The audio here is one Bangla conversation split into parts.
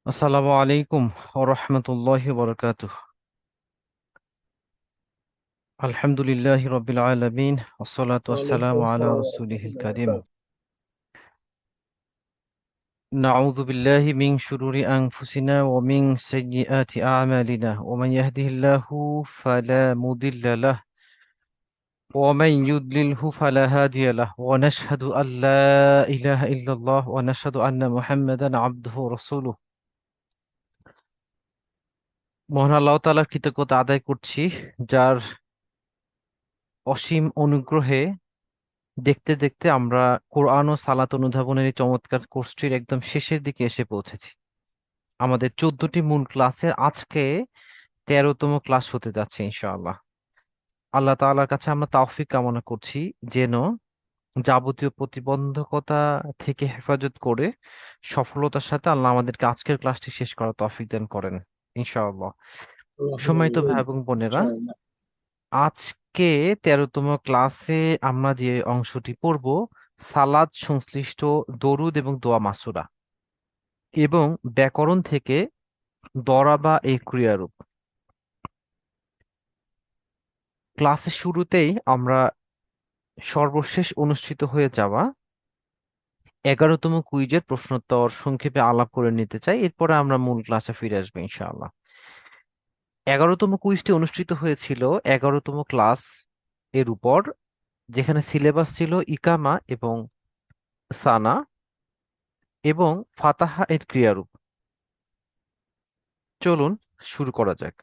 আসসালামু আলাইকুম ওয়া রাহমাতুল্লাহি ওয়া বারাকাতুহু। আলহামদুলিল্লাহি রাব্বিল আলামিন ওয়াসসালাতু ওয়ালাইকুম ওয়াসসালামু আলা আসসালাম রাসূলিহিল রহমতুল্লাহ কারীম। বরকাত। নাউযু বিল্লাহি মিন শুরুরি আনফুসিনা ওয়া মিন সাইয়্যিআতি আ'মালিনা ওয়া মান ইয়াহদিহিল্লাহু ফালা মুদিল্লা লাহু ওয়া মান ইউদ্লিলহু ফালা হাদিয়া লাহু ওয়া নাশহাদু আল লা ইলাহা ইল্লাল্লাহ ওয়া নাশহাদু আন্না মুহাম্মাদান আবদুহু ওয়া রাসূলুহু। মহান আল্লাহ তাআলার কৃতজ্ঞতা আদায় করছি, যার অসীম অনুগ্রহে দেখতে দেখতে আমরা কোরআন ও সালাত অনুধাবনের এই চমৎকার কোর্সটির একদম শেষের দিকে এসে পৌঁছেছি। আমাদের 14টি মূল ক্লাসের আজকে 13তম ক্লাস হতে যাচ্ছে ইনশাআল্লাহ। আল্লাহ তাআলার কাছে আমরা তাওফিক কামনা করছি, যেন যাবতীয় প্রতিবন্ধকতা থেকে হেফাজত করে সফলতার সাথে আল্লাহ আমাদেরকে আজকের ক্লাসটি শেষ করার তৌফিক দান করেন ইনশাআল্লাহ। আল্লাহুম্মা সম্মানিত ভাই আমিন। এবং বোনেরা, ইনশাআল্লাহ। আজকে 13তম ক্লাসে আমরা যে অংশটি পড়ব, সালাত সংশ্লিষ্ট দরুদ এবং দোয়া মাসুরা এবং ব্যাকরণ থেকে দরাবা এই ক্রিয়ারূপ। ক্লাসের শুরুতেই আমরা সর্বশেষ অনুষ্ঠিত হয়ে যাওয়া 11তম কুইজের প্রশ্নোত্তর সংক্ষেপে আলাপ করে নিতে চাই, এরপরে আমরা মূল ক্লাসে ফিরে আসবো ইনশাআল্লাহ। 11তম কুইজটি অনুষ্ঠিত হয়েছিল 11তম ক্লাস এর উপর, যেখানে সিলেবাস ছিল ইকামা এবং সানা এবং ফাতাহা এর ক্রিয়ারূপ। চলুন শুরু করা যাক।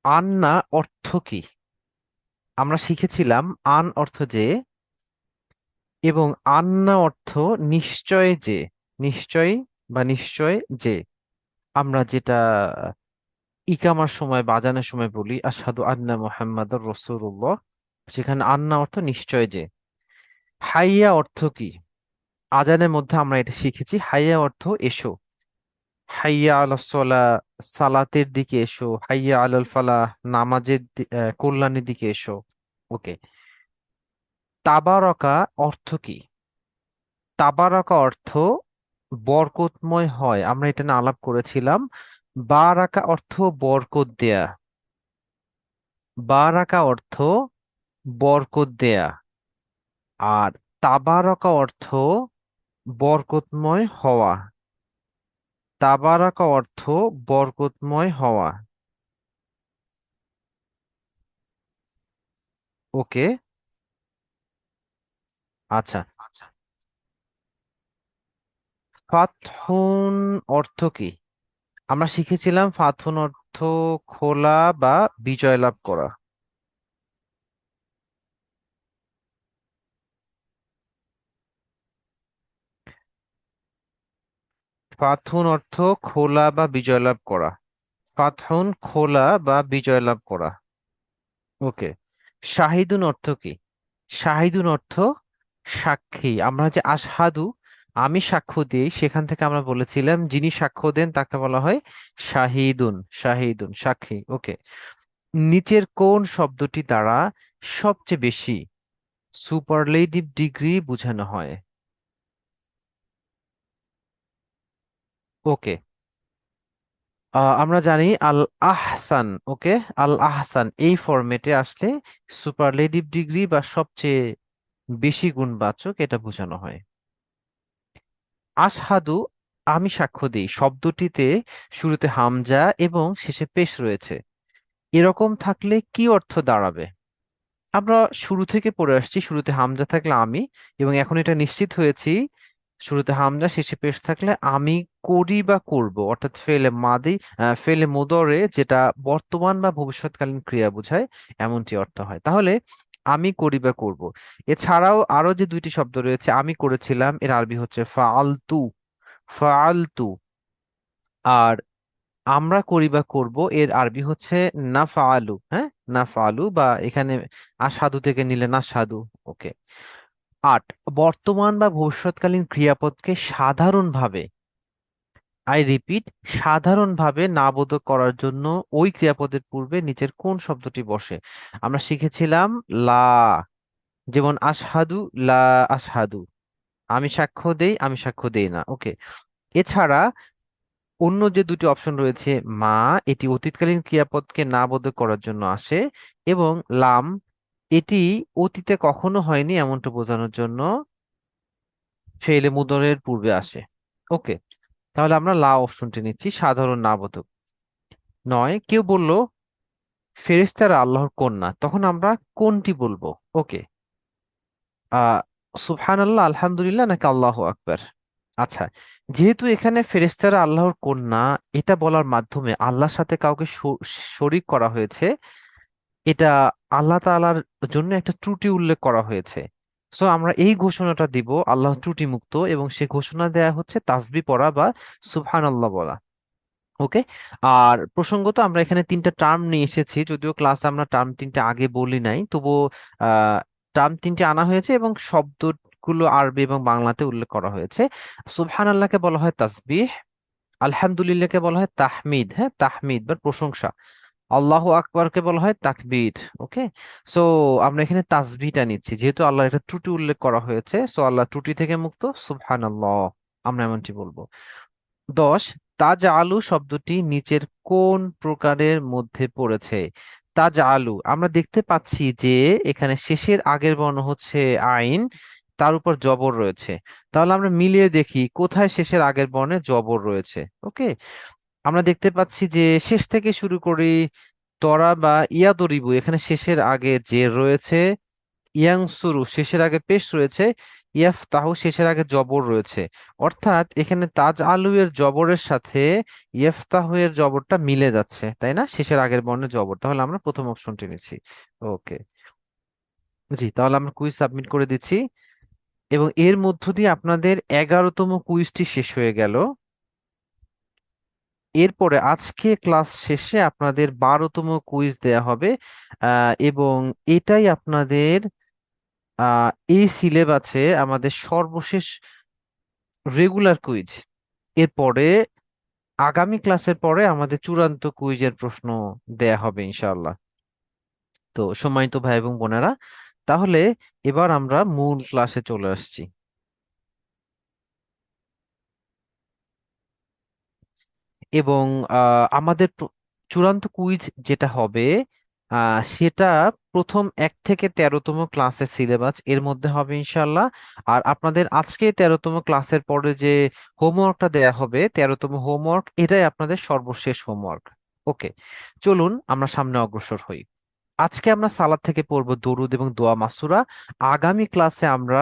আন্না অর্থ কি? আমরা শিখেছিলাম আন অর্থ যে এবং আন্না অর্থ নিশ্চয় যে। নিশ্চয় বা নিশ্চয় যে, আমরা যেটা ইকামার সময় বাজানোর সময় বলি আশহাদু আন্না মুহাম্মাদুর রাসূলুল্লাহ, সেখানে আন্না অর্থ নিশ্চয় যে। হাইয়া অর্থ কি? আজানের মধ্যে আমরা এটা শিখেছি, হাইয়া অর্থ এসো। হাইয়া আলাস সালাহ, সালাতের দিকে এসো। হাইয়া আলাল ফালাহ, নামাজের কল্যাণের দিকে এসো। ওকে। তাবারকা অর্থ কি? তাবারকা অর্থ বরকতময় হয়, আমরা এটা নিয়ে আলাপ করেছিলাম। বারাকা অর্থ বরকত দেয়া। বারাকা অর্থ বরকত দেয়া। আর তাবারকা অর্থ বরকতময় হওয়া। তাবারাকা অর্থ বরকতময় হওয়া। ওকে। আচ্ছা। ফাতহুন অর্থ কি? আমরা শিখেছিলাম ফাতহুন অর্থ খোলা বা বিজয় লাভ করা। ফাতহুন অর্থ খোলা বা বিজয় লাভ করা। ফাতহুন খোলা বা বিজয় লাভ করা। ওকে। শাহিদুন অর্থ কি? শাহিদুন অর্থ সাক্ষী। আমরা যে আশহাদু, আমি সাক্ষ্য দিই, সেখান থেকে আমরা বলেছিলাম যিনি সাক্ষ্য দেন তাকে বলা হয় শাহিদুন। শাহিদুন সাক্ষী। ওকে। নিচের কোন শব্দটি দ্বারা সবচেয়ে বেশি সুপারলেটিভ ডিগ্রি বোঝানো হয়? ওকে। আমরা জানি আল আহসান। ওকে। আল আহসান এই ফরম্যাটে আসলে সুপারলেটিভ ডিগ্রি বা সবচেয়ে বেশি গুণবাচক এটা বোঝানো হয়। আশহাদু, আমি সাক্ষ্য দিই শব্দটিতে শুরুতে হামজা এবং শেষে পেশ রয়েছে, এরকম থাকলে কি অর্থ দাঁড়াবে? আমরা শুরু থেকে পড়ে আসছি, শুরুতে হামজা থাকলে আমি, এবং এখন এটা নিশ্চিত হয়েছি শুরুতে হামজা শেষে পেশ থাকলে আমি করি বা করব, অর্থাৎ ফেলে মাদি ফেলে মুদরে, যেটা বর্তমান বা ভবিষ্যৎকালীন ক্রিয়া বোঝায়, এমনটি অর্থ হয়। তাহলে আমি করি বা করব। এছাড়াও আরো যে দুইটি শব্দ রয়েছে, আমি করেছিলাম এর আরবি হচ্ছে ফাআলতু। ফাআলতু। আর আমরা করি বা করব এর আরবি হচ্ছে নাফআলু। হ্যাঁ, নাফআলু, বা এখানে আসাদু থেকে নিলে নাসাদু। ওকে। 8, বর্তমান বা ভবিষ্যৎকালীন ক্রিয়াপদকে সাধারণভাবে, আই রিপিট, সাধারণভাবে নাবোধক করার জন্য ওই ক্রিয়াপদের পূর্বে নিচের কোন শব্দটি বসে? আমরা শিখেছিলাম লা। যেমন আশহাদু, লা আশহাদু, আমি সাক্ষ্য দেই, আমি সাক্ষ্য দেই না। ওকে। এছাড়া অন্য যে দুটি অপশন রয়েছে, মা, এটি অতীতকালীন ক্রিয়াপদকে না বোধক করার জন্য আসে, এবং লাম, এটি অতীতে কখনো হয়নি এমনটা বোঝানোর জন্য ফেলে মুদরের পূর্বে আসে। ওকে, তাহলে আমরা লা অপশনটি নিচ্ছি, সাধারণ না বোধক। নয়, কেউ বলল ফেরেশতারা আল্লাহর কন্যা, তখন আমরা কোনটি বলবো? ওকে, আহ সুবহানাল্লাহ, আলহামদুলিল্লাহ, নাকি আল্লাহু আকবার? আচ্ছা, যেহেতু এখানে ফেরেশতারা আল্লাহর কন্যা, এটা বলার মাধ্যমে আল্লাহর সাথে কাউকে শরীক করা হয়েছে, এটা আল্লাহ তাআলার জন্য একটা ত্রুটি উল্লেখ করা হয়েছে। সো আমরা এই ঘোষণাটা দিব আল্লাহ ত্রুটি মুক্ত, এবং সে ঘোষণা দেয়া হচ্ছে তাসবিহ পড়া বা সুবহানাল্লাহ বলা। ওকে। আর প্রসঙ্গত আমরা এখানে তিনটা টার্ম নিয়ে এসেছি, যদিও ক্লাসে আমরা টার্ম তিনটে আগে বলি নাই, তবুও টার্ম তিনটে আনা হয়েছে এবং শব্দগুলো আরবি এবং বাংলাতে উল্লেখ করা হয়েছে। সুবহানাল্লাহকে বলা হয় তাসবিহ, আলহামদুলিল্লাহকে বলা হয় তাহমিদ, হ্যাঁ, তাহমিদ বা প্রশংসা, আল্লাহু আকবারকে বলা হয় তাকবীর। ওকে। সো আমরা এখানে তাসবিহটা নিচ্ছি, যেহেতু আল্লাহর একটা ত্রুটি উল্লেখ করা হয়েছে, সো আল্লাহ ত্রুটি থেকে মুক্ত, সুবহানাল্লাহ, আমরা এমনটি বলবো। 10, তাজ আলু শব্দটি নিচের কোন প্রকারের মধ্যে পড়েছে? তাজ আলু, আমরা দেখতে পাচ্ছি যে এখানে শেষের আগের বর্ণ হচ্ছে আইন, তার উপর জবর রয়েছে। তাহলে আমরা মিলিয়ে দেখি কোথায় শেষের আগের বর্ণে জবর রয়েছে। ওকে, আমরা দেখতে পাচ্ছি যে শেষ থেকে শুরু করি, তরা বা ইয়াদরিবু, এখানে শেষের আগে যে রয়েছে, ইয়াংসুরু শেষের আগে পেশ রয়েছে, ইয়াফতাহু শেষের আগে জবর রয়েছে। অর্থাৎ এখানে তাজ আলু এর জবরের সাথে ইয়াফতাহু এর জবরটা মিলে যাচ্ছে, তাই না? শেষের আগের বর্ণে জবর, তাহলে আমরা প্রথম অপশনটি নিচ্ছি। ওকে, জি, তাহলে আমরা কুইজ সাবমিট করে দিচ্ছি, এবং এর মধ্য দিয়ে আপনাদের 11তম কুইজটি শেষ হয়ে গেল। এরপরে আজকে ক্লাস শেষে আপনাদের 12তম কুইজ দেয়া হবে, এবং এটাই আপনাদের এই সিলেবাসে আমাদের সর্বশেষ রেগুলার কুইজ। এরপরে আগামী ক্লাসের পরে আমাদের চূড়ান্ত কুইজের প্রশ্ন দেয়া হবে ইনশাআল্লাহ। তো সম্মানিত ভাই এবং বোনেরা, তাহলে এবার আমরা মূল ক্লাসে চলে আসছি। এবং আমাদের চূড়ান্ত কুইজ যেটা হবে, সেটা প্রথম 1 থেকে 13তম ক্লাসের সিলেবাস এর মধ্যে হবে ইনশাল্লাহ। আর আপনাদের আজকে 13তম ক্লাসের পরে যে হোমওয়ার্কটা দেয়া হবে, 13তম হোমওয়ার্ক, এটাই আপনাদের সর্বশেষ হোমওয়ার্ক। ওকে, চলুন আমরা সামনে অগ্রসর হই। আজকে আমরা সালাত থেকে পড়বো দরুদ এবং দোয়া মাসুরা। আগামী ক্লাসে আমরা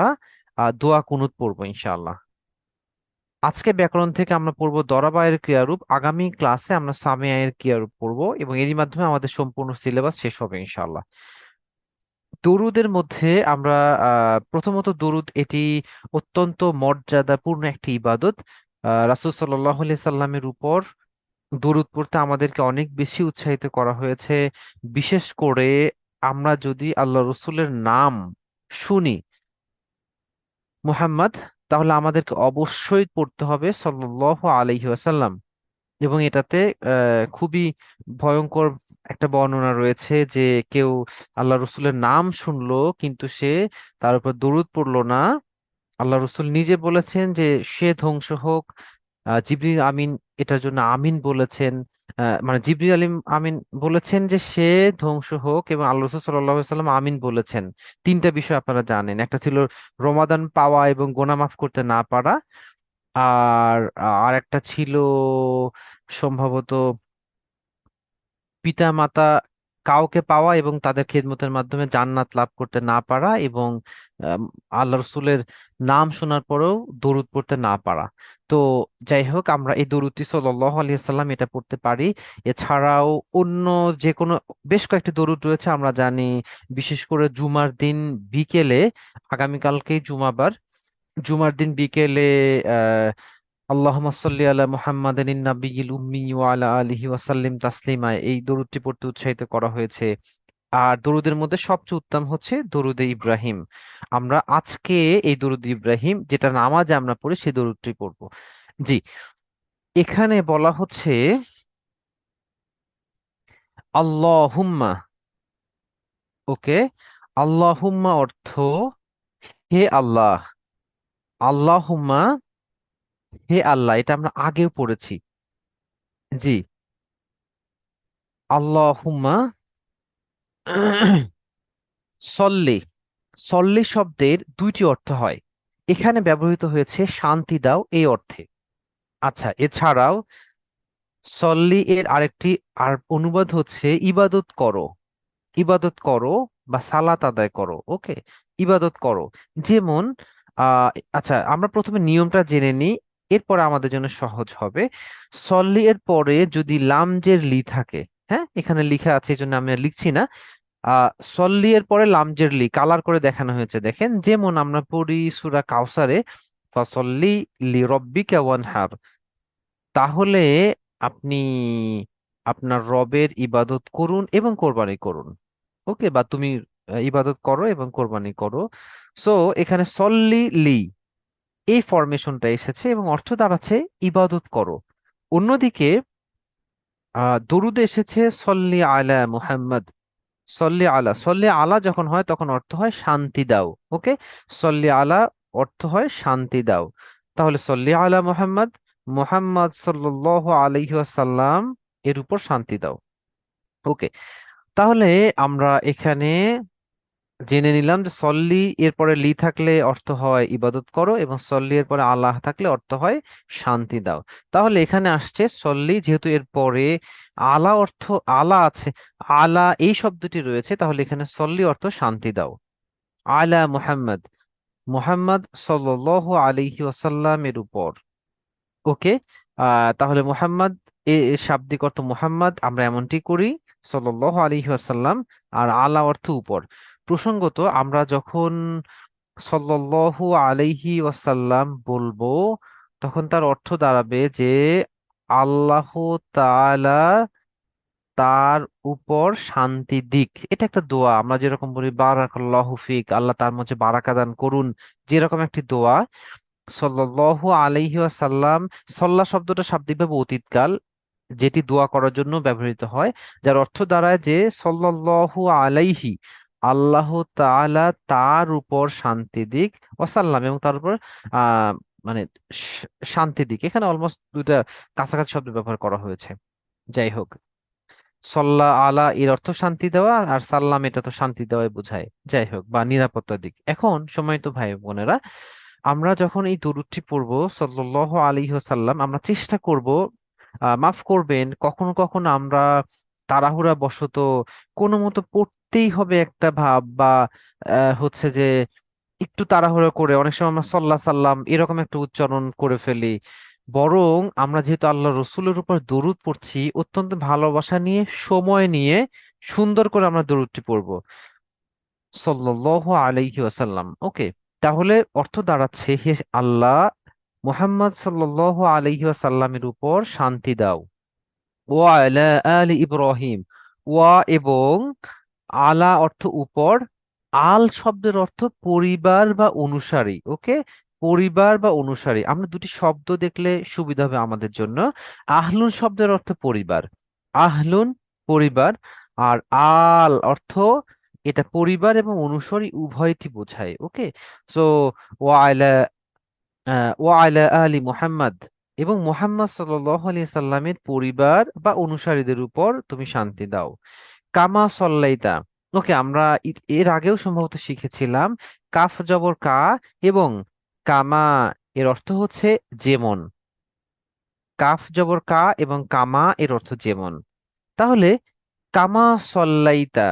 দোয়া কুনুত পড়বো ইনশাআল্লাহ। আজকে ব্যাকরণ থেকে আমরা পড়বো দরাবায়ের ক্রিয়ারূপ, আগামী ক্লাসে আমরা সামেয়ায়ের ক্রিয়ারূপ পড়বো, এবং এরই মাধ্যমে আমাদের সম্পূর্ণ সিলেবাস শেষ হবে ইনশাআল্লাহ। দরুদের মধ্যে আমরা প্রথমত দরুদ, এটি অত্যন্ত মর্যাদাপূর্ণ একটি ইবাদত। রাসূল সাল্লাল্লাহু আলাইহি সাল্লামের উপর দরুদ পড়তে আমাদেরকে অনেক বেশি উৎসাহিত করা হয়েছে। বিশেষ করে আমরা যদি আল্লাহ রসুলের নাম শুনি মুহাম্মদ, তাহলে আমাদেরকে অবশ্যই পড়তে হবে সাল্লাল্লাহু আলাইহি ওয়াসাল্লাম। এবং এটাতে খুবই ভয়ঙ্কর একটা বর্ণনা রয়েছে যে কেউ আল্লাহ রসুলের নাম শুনলো কিন্তু সে তার উপর দরুদ পড়লো না, আল্লাহ রসুল নিজে বলেছেন যে সে ধ্বংস হোক। জিবরিল আমিন এটার জন্য আমিন বলেছেন। মানে জিবরিল আলিম আমিন বলেছেন যে সে ধ্বংস হোক, এবং আল্লাহ রসুল সাল্লাল্লাহু আলাইহি সাল্লাম আমিন বলেছেন। তিনটা বিষয় আপনারা জানেন, একটা ছিল রমাদান পাওয়া এবং গোনা মাফ করতে না পারা, আর আর একটা ছিল সম্ভবত পিতা মাতা কাউকে পাওয়া এবং তাদের খেদমতের মাধ্যমে জান্নাত লাভ করতে না পারা, এবং আম, আল্লাহ রসুলের নাম শোনার পরেও দরুদ পড়তে না পারা। তো যাই হোক, আমরা এই দরুদটি সাল্লাল্লাহু আলাইহি সাল্লাম এটা পড়তে পারি। এছাড়াও অন্য যে কোনো বেশ কয়েকটি দরুদ রয়েছে আমরা জানি, বিশেষ করে জুমার দিন বিকেলে, আগামীকালকেই জুমাবার, জুমার দিন বিকেলে আল্লাহুম্মা সাল্লি আলা মুহাম্মাদিন নাবিয়্যিল উম্মি ওয়া আলা আলিহি ওয়া সাল্লিম তাসলিমা, এই দরুদটি পড়তে উৎসাহিত করা হয়েছে। আর দরুদের মধ্যে সবচেয়ে উত্তম হচ্ছে দরুদে ইব্রাহিম। আমরা আজকে এই দরুদ ইব্রাহিম, যেটা নামাজে আমরা পড়ি, সেই দরুদটি পড়বো। জি, এখানে বলা হচ্ছে আল্লাহুম্মা, ওকে, আল্লাহুম্মা অর্থ হে আল্লাহ। আল্লাহুম্মা, হে আল্লাহ, এটা আমরা আগেও পড়েছি। জি। আল্লাহুম্মা সল্লি। সল্লি শব্দের দুইটি অর্থ হয়, এখানে ব্যবহৃত হয়েছে শান্তি দাও এই অর্থে। আচ্ছা, এছাড়াও সল্লি এর আরেকটি অনুবাদ হচ্ছে ইবাদত করো। ইবাদত করো বা সালাত আদায় করো। ওকে, ইবাদত করো। যেমন আহ আচ্ছা, আমরা প্রথমে নিয়মটা জেনে নিই, এরপরে আমাদের জন্য সহজ হবে। সল্লি এর পরে যদি লামজের লি থাকে, হ্যাঁ এখানে লিখা আছে এই জন্য আমি আর লিখছি না। সল্লি এর পরে লামজের লি কালার করে দেখানো হয়েছে, দেখেন। যেমন আমরা পড়ি সূরা কাউসারে, ফাসল্লি লিরব্বিকা ওয়ানহার, তাহলে আপনি আপনার রবের ইবাদত করুন এবং কোরবানি করুন। ওকে, বা তুমি ইবাদত করো এবং কোরবানি করো। সো এখানে সল্লি লি এই ফরমেশনটা এসেছে এবং অর্থ দাঁড়াচ্ছে ইবাদত করো। অন্যদিকে দরুদে এসেছে সল্লি আলা মুহাম্মদ। সল্লি আলা, সল্লি আলা যখন হয় তখন অর্থ হয় শান্তি দাও। ওকে, সল্লি আলা অর্থ হয় শান্তি দাও। তাহলে সল্লি আলা মুহাম্মদ, মুহাম্মদ সাল্লাল্লাহু আলাইহি ওয়াসাল্লাম এর উপর শান্তি দাও। ওকে, তাহলে আমরা এখানে জেনে নিলাম যে সল্লি এর পরে লি থাকলে অর্থ হয় ইবাদত করো এবং সল্লি এর পরে আল্লাহ থাকলে অর্থ হয় শান্তি দাও। তাহলে এখানে আসছে সল্লি, যেহেতু এর পরে আলা অর্থ, আলা আছে, আলা এই শব্দটি রয়েছে, তাহলে এখানে সল্লি অর্থ শান্তি দাও। আলা মুহাম্মদ, মুহাম্মদ সাল্লাল্লাহু আলাইহি ওয়াসাল্লাম এর উপর। ওকে, তাহলে মুহাম্মদ এর শাব্দিক অর্থ মুহাম্মদ, আমরা এমনটি করি সাল্লাল্লাহু আলাইহি ওয়াসাল্লাম। আর আলা অর্থ উপর। প্রসঙ্গত আমরা যখন সাল্লাল্লাহু আলাইহি ওয়াসাল্লাম বলবো, তখন তার অর্থ দাঁড়াবে যে আল্লাহ তাআলা তার উপর শান্তি দিক। এটা একটা দোয়া, আমরা যেরকম বলি বারাকাল্লাহু ফিক, আল্লাহ তার মধ্যে বারাকা দান করুন, যেরকম একটি দোয়া। সাল্লাল্লাহু আলাইহি ওয়াসাল্লাম, সাল্লাহ শব্দটা শাব্দিকভাবে অতীতকাল, যেটি দোয়া করার জন্য ব্যবহৃত হয়, যার অর্থ দাঁড়ায় যে সাল্লাল্লাহু আলাইহি, আল্লাহ তাআলা তার উপর শান্তি দিক, ওয়াসাল্লাম এবং তার উপর আহ মানে শান্তি দিক। এখানে অলমোস্ট দুইটা কাছাকাছি শব্দ ব্যবহার করা হয়েছে। যাই হোক, সল্লা আলা এর অর্থ শান্তি দেওয়া, আর সাল্লাম এটা তো শান্তি দেওয়াই বোঝায়, যাই হোক, বা নিরাপত্তার দিক। এখন সম্মানিত ভাই বোনেরা, আমরা যখন এই দরুদটি পড়বো সাল্লাল্লাহু আলাইহি ওয়াসাল্লাম, আমরা চেষ্টা করব, মাফ করবেন, কখনো কখনো আমরা তাড়াহুড়া বশত কোনো মতো পড়তেই হবে একটা ভাব, বা হচ্ছে যে একটু তাড়াহুড়ো করে অনেক সময় আমরা সাল্লাহ সাল্লাম এরকম একটা উচ্চারণ করে ফেলি। বরং আমরা যেহেতু আল্লাহ রসুলের উপর দরুদ পড়ছি, অত্যন্ত ভালোবাসা নিয়ে, সময় নিয়ে, সুন্দর করে আমরা দরুদটি পড়বো সাল্লাল্লাহু আলাইহি ওয়াসাল্লাম। ওকে, তাহলে অর্থ দাঁড়াচ্ছে হে আল্লাহ, মুহাম্মদ সাল্লাল্লাহু আলাইহি ওয়াসাল্লামের উপর শান্তি দাও। ওয়া আলা আলি ইব্রাহিম, ওয়া এবং আলা অর্থ উপর, আল শব্দের অর্থ পরিবার বা অনুসারী। ওকে, পরিবার বা অনুসারী, আমরা দুটি শব্দ দেখলে সুবিধা হবে আমাদের জন্য। আহলুন শব্দের অর্থ পরিবার, আহলুন পরিবার, আর আল অর্থ এটা পরিবার এবং অনুসারী উভয়টি বোঝায়। ওকে, সো ওয়া আলা ওয়া আলা আলি মুহাম্মদ, এবং মুহাম্মদ সাল্লাল্লাহু আলাইহি সাল্লামের পরিবার বা অনুসারীদের উপর তুমি শান্তি দাও। কামা সল্লাইতা। ওকে, আমরা এর আগেও সম্ভবত শিখেছিলাম কাফ জবর কা এবং কামা এর অর্থ হচ্ছে যেমন। কাফ জবর কা এবং কামা এর অর্থ যেমন। তাহলে কামা সল্লাইতা,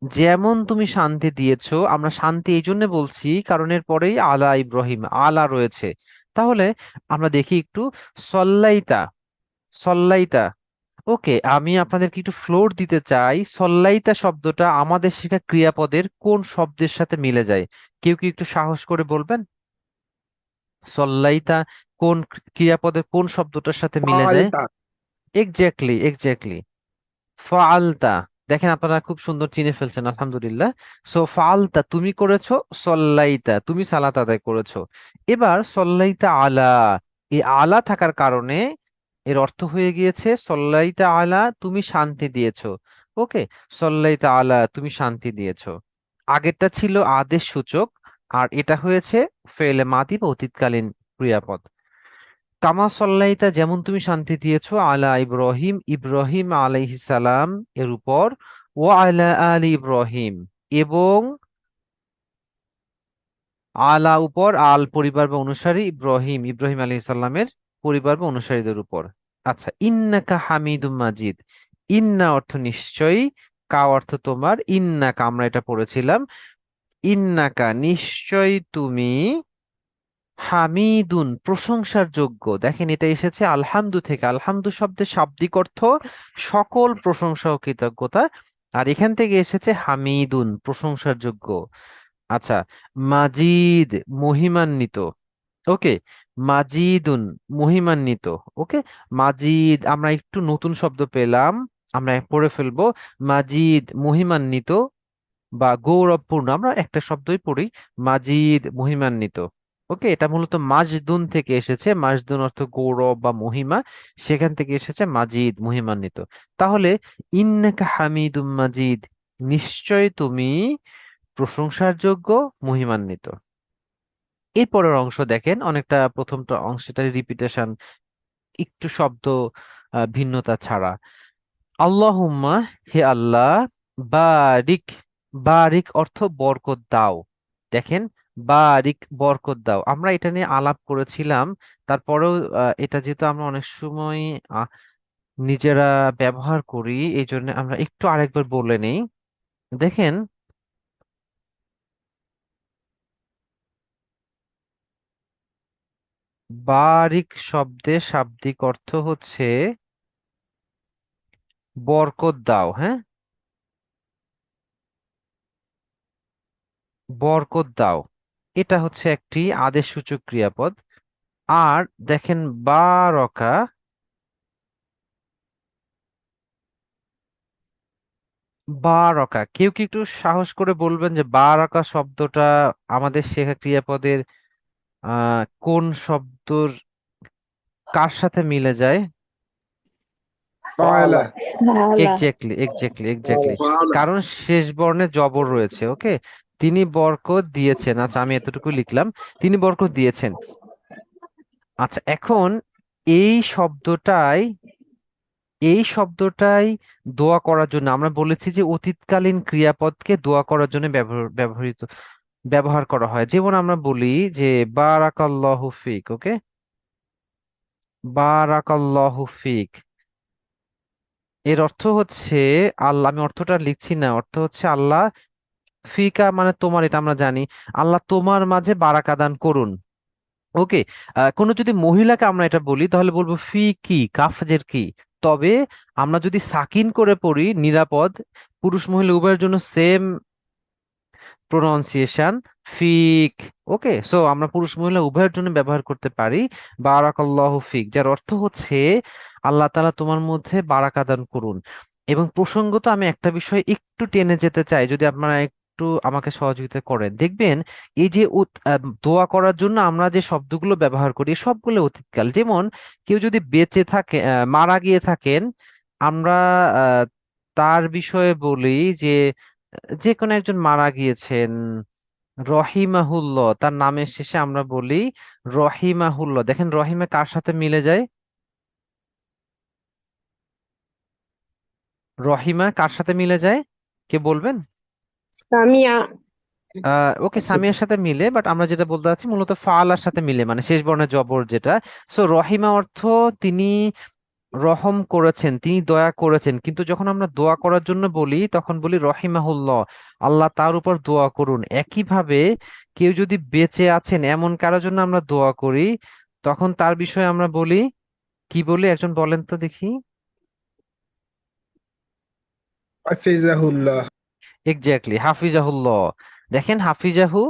যেমন তুমি শান্তি দিয়েছো, আমরা শান্তি এই জন্য বলছি কারণ এর পরেই আলা ইব্রাহিম, আলা রয়েছে। তাহলে আমরা দেখি একটু সল্লাইতা, সল্লাইতা। ওকে, আমি আপনাদেরকে একটু ফ্লোর দিতে চাই, সল্লাইতা শব্দটা আমাদের শেখা ক্রিয়াপদের কোন শব্দের সাথে মিলে যায়? কেউ কি একটু সাহস করে বলবেন? সল্লাইতা কোন ক্রিয়াপদের কোন শব্দটার সাথে মিলে যায়? ফালতা। এক্স্যাক্টলি, এক্স্যাক্টলি, ফালতা। দেখেন আপনারা খুব সুন্দর চিনে ফেলছেন, আলহামদুলিল্লাহ। সো ফালতা তুমি করেছো, সল্লাইতা তুমি সালাত আদায় করেছো। এবার সল্লাইতা আলা, এই আলা থাকার কারণে এর অর্থ হয়ে গিয়েছে সল্লাইতা আলা তুমি শান্তি দিয়েছো। ওকে, সল্লাইতা আলা তুমি শান্তি দিয়েছো। আগেরটা ছিল আদেশ সূচক, আর এটা হয়েছে ফেলে মাদি বা অতীতকালীন ক্রিয়াপদ। কামা সল্লাইতা, যেমন তুমি শান্তি দিয়েছো, আলা ইব্রাহিম, ইব্রাহিম আলাইহিস সালাম এর উপর, ও আলা আলী ইব্রাহিম, এবং আলা উপর, আল পরিবার বা অনুসারী, ইব্রাহিম ইব্রাহিম আলাইহিস সালামের পরিবার বা অনুসারীদের উপর। আচ্ছা, ইন্নাকা হামিদুম মাজিদ। ইন্না অর্থ নিশ্চয়ই, কা অর্থ তোমার, ইন্নাকা আমরা এটা পড়েছিলাম, ইন্নাকা নিশ্চয়ই তুমি, হামিদুন প্রশংসার যোগ্য। দেখেন এটা এসেছে আলহামদু থেকে, আলহামদু শব্দের শাব্দিক অর্থ সকল প্রশংসা ও কৃতজ্ঞতা, আর এখান থেকে এসেছে হামিদুন প্রশংসার যোগ্য। আচ্ছা, মাজিদ মহিমান্বিত। ওকে, মাজিদুন মহিমান্বিত। ওকে, মাজিদ আমরা একটু নতুন শব্দ পেলাম, আমরা পড়ে ফেলবো। মাজিদ মহিমান্বিত বা গৌরবপূর্ণ, আমরা একটা শব্দই পড়ি, মাজিদ মহিমান্বিত। ওকে, এটা মূলত মাজদুন থেকে এসেছে, মাজদুন অর্থ গৌরব বা মহিমা, সেখান থেকে এসেছে মাজিদ মহিমান্বিত। তাহলে ইন্নাকা হামিদুম মাজিদ, নিশ্চয় তুমি প্রশংসার যোগ্য, মহিমান্বিত। এরপরের অংশ দেখেন, অনেকটা প্রথমটা অংশটার রিপিটেশন, একটু শব্দ ভিন্নতা ছাড়া। আল্লাহুম্মা, হে আল্লাহ, বারিক, বারিক অর্থ বরকত দাও। দেখেন, বারিক বরকত দাও, আমরা এটা নিয়ে আলাপ করেছিলাম। তারপরেও এটা যেহেতু আমরা অনেক সময় আহ, নিজেরা ব্যবহার করি, এই জন্য আমরা একটু আরেকবার বলে নেই। দেখেন, বারিক শব্দের শাব্দিক অর্থ হচ্ছে বরকত দাও। হ্যাঁ, বরকত দাও, এটা হচ্ছে একটি আদেশসূচক ক্রিয়াপদ। আর দেখেন, বারকা, বারকা, কেউ কি একটু সাহস করে বলবেন যে বারকা শব্দটা আমাদের শেখা ক্রিয়াপদের কোন শব্দর, কার সাথে মিলে যায়? ফাআলা। ভালা। Exactly, exactly, exactly. কারণ শেষ বর্ণে জবর রয়েছে। ওকে, তিনি বরকত দিয়েছেন। আচ্ছা, আমি এতটুকু লিখলাম, তিনি বরকত দিয়েছেন। আচ্ছা, এখন এই শব্দটাই, এই শব্দটাই দোয়া করার জন্য আমরা বলেছি যে অতীতকালীন ক্রিয়াপদকে দোয়া করার জন্য ব্যবহার করা হয়। যেমন আমরা বলি যে বারাকাল্লাহু ফিক। ওকে, বারাকাল্লাহু ফিক, এর অর্থ হচ্ছে আল্লাহ, আমি অর্থটা লিখছি না, অর্থ হচ্ছে আল্লাহ, ফিকা মানে তোমার, এটা আমরা জানি, আল্লাহ তোমার মাঝে বারাকা দান করুন। ওকে, কোনো যদি মহিলাকে আমরা এটা বলি তাহলে বলবো ফি কি, কাফজের কি। তবে আমরা যদি সাকিন করে পড়ি, নিরাপদ, পুরুষ মহিলা উভয়ের জন্য সেম প্রোনাউন্সিয়েশন, ফিক। ওকে, সো আমরা পুরুষ মহিলা উভয়ের জন্য ব্যবহার করতে পারি বারাকাল্লাহু ফিক, যার অর্থ হচ্ছে আল্লাহ তাআলা তোমার মধ্যে বারাকা দান করুন। এবং প্রসঙ্গত আমি একটা বিষয় একটু টেনে যেতে চাই, যদি আপনারা একটু আমাকে সহযোগিতা করেন, দেখবেন এই যে দোয়া করার জন্য আমরা যে শব্দগুলো ব্যবহার করি সবগুলো অতীতকাল। যেমন কেউ যদি বেঁচে থাকে, মারা গিয়ে থাকেন, আমরা আহ, তার বিষয়ে বলি যে যে কোনো একজন মারা গিয়েছেন, রহিমাহুল্লাহ, তার নামের শেষে আমরা বলি রহিমাহুল্লাহ। দেখেন রহিমে কার সাথে মিলে যায়? রহিমা কার সাথে মিলে যায়, কে বলবেন? সামিয়া। ওকে, আচ্ছা, সামিয়ার সাথে মিলে, বাট আমরা যেটা বলতে চাচ্ছি মূলত ফালার সাথে মিলে, মানে শেষ বর্ণের জবর যেটা। সো রহিমা অর্থ তিনি রহম করেছেন, তিনি দয়া করেছেন। কিন্তু যখন আমরা দোয়া করার জন্য বলি তখন বলি রহিমাহুল্লাহ, আল্লাহ তার উপর দোয়া করুন। একইভাবে কেউ যদি বেঁচে আছেন এমন কারোর জন্য আমরা দোয়া করি, তখন তার বিষয়ে আমরা বলি, কি বলি একজন বলেন তো দেখি। হাফিজাহুল্লাহ। এক্স্যাক্টলি, হাফিজাহুল্লাহ। দেখেন হাফিজাহু,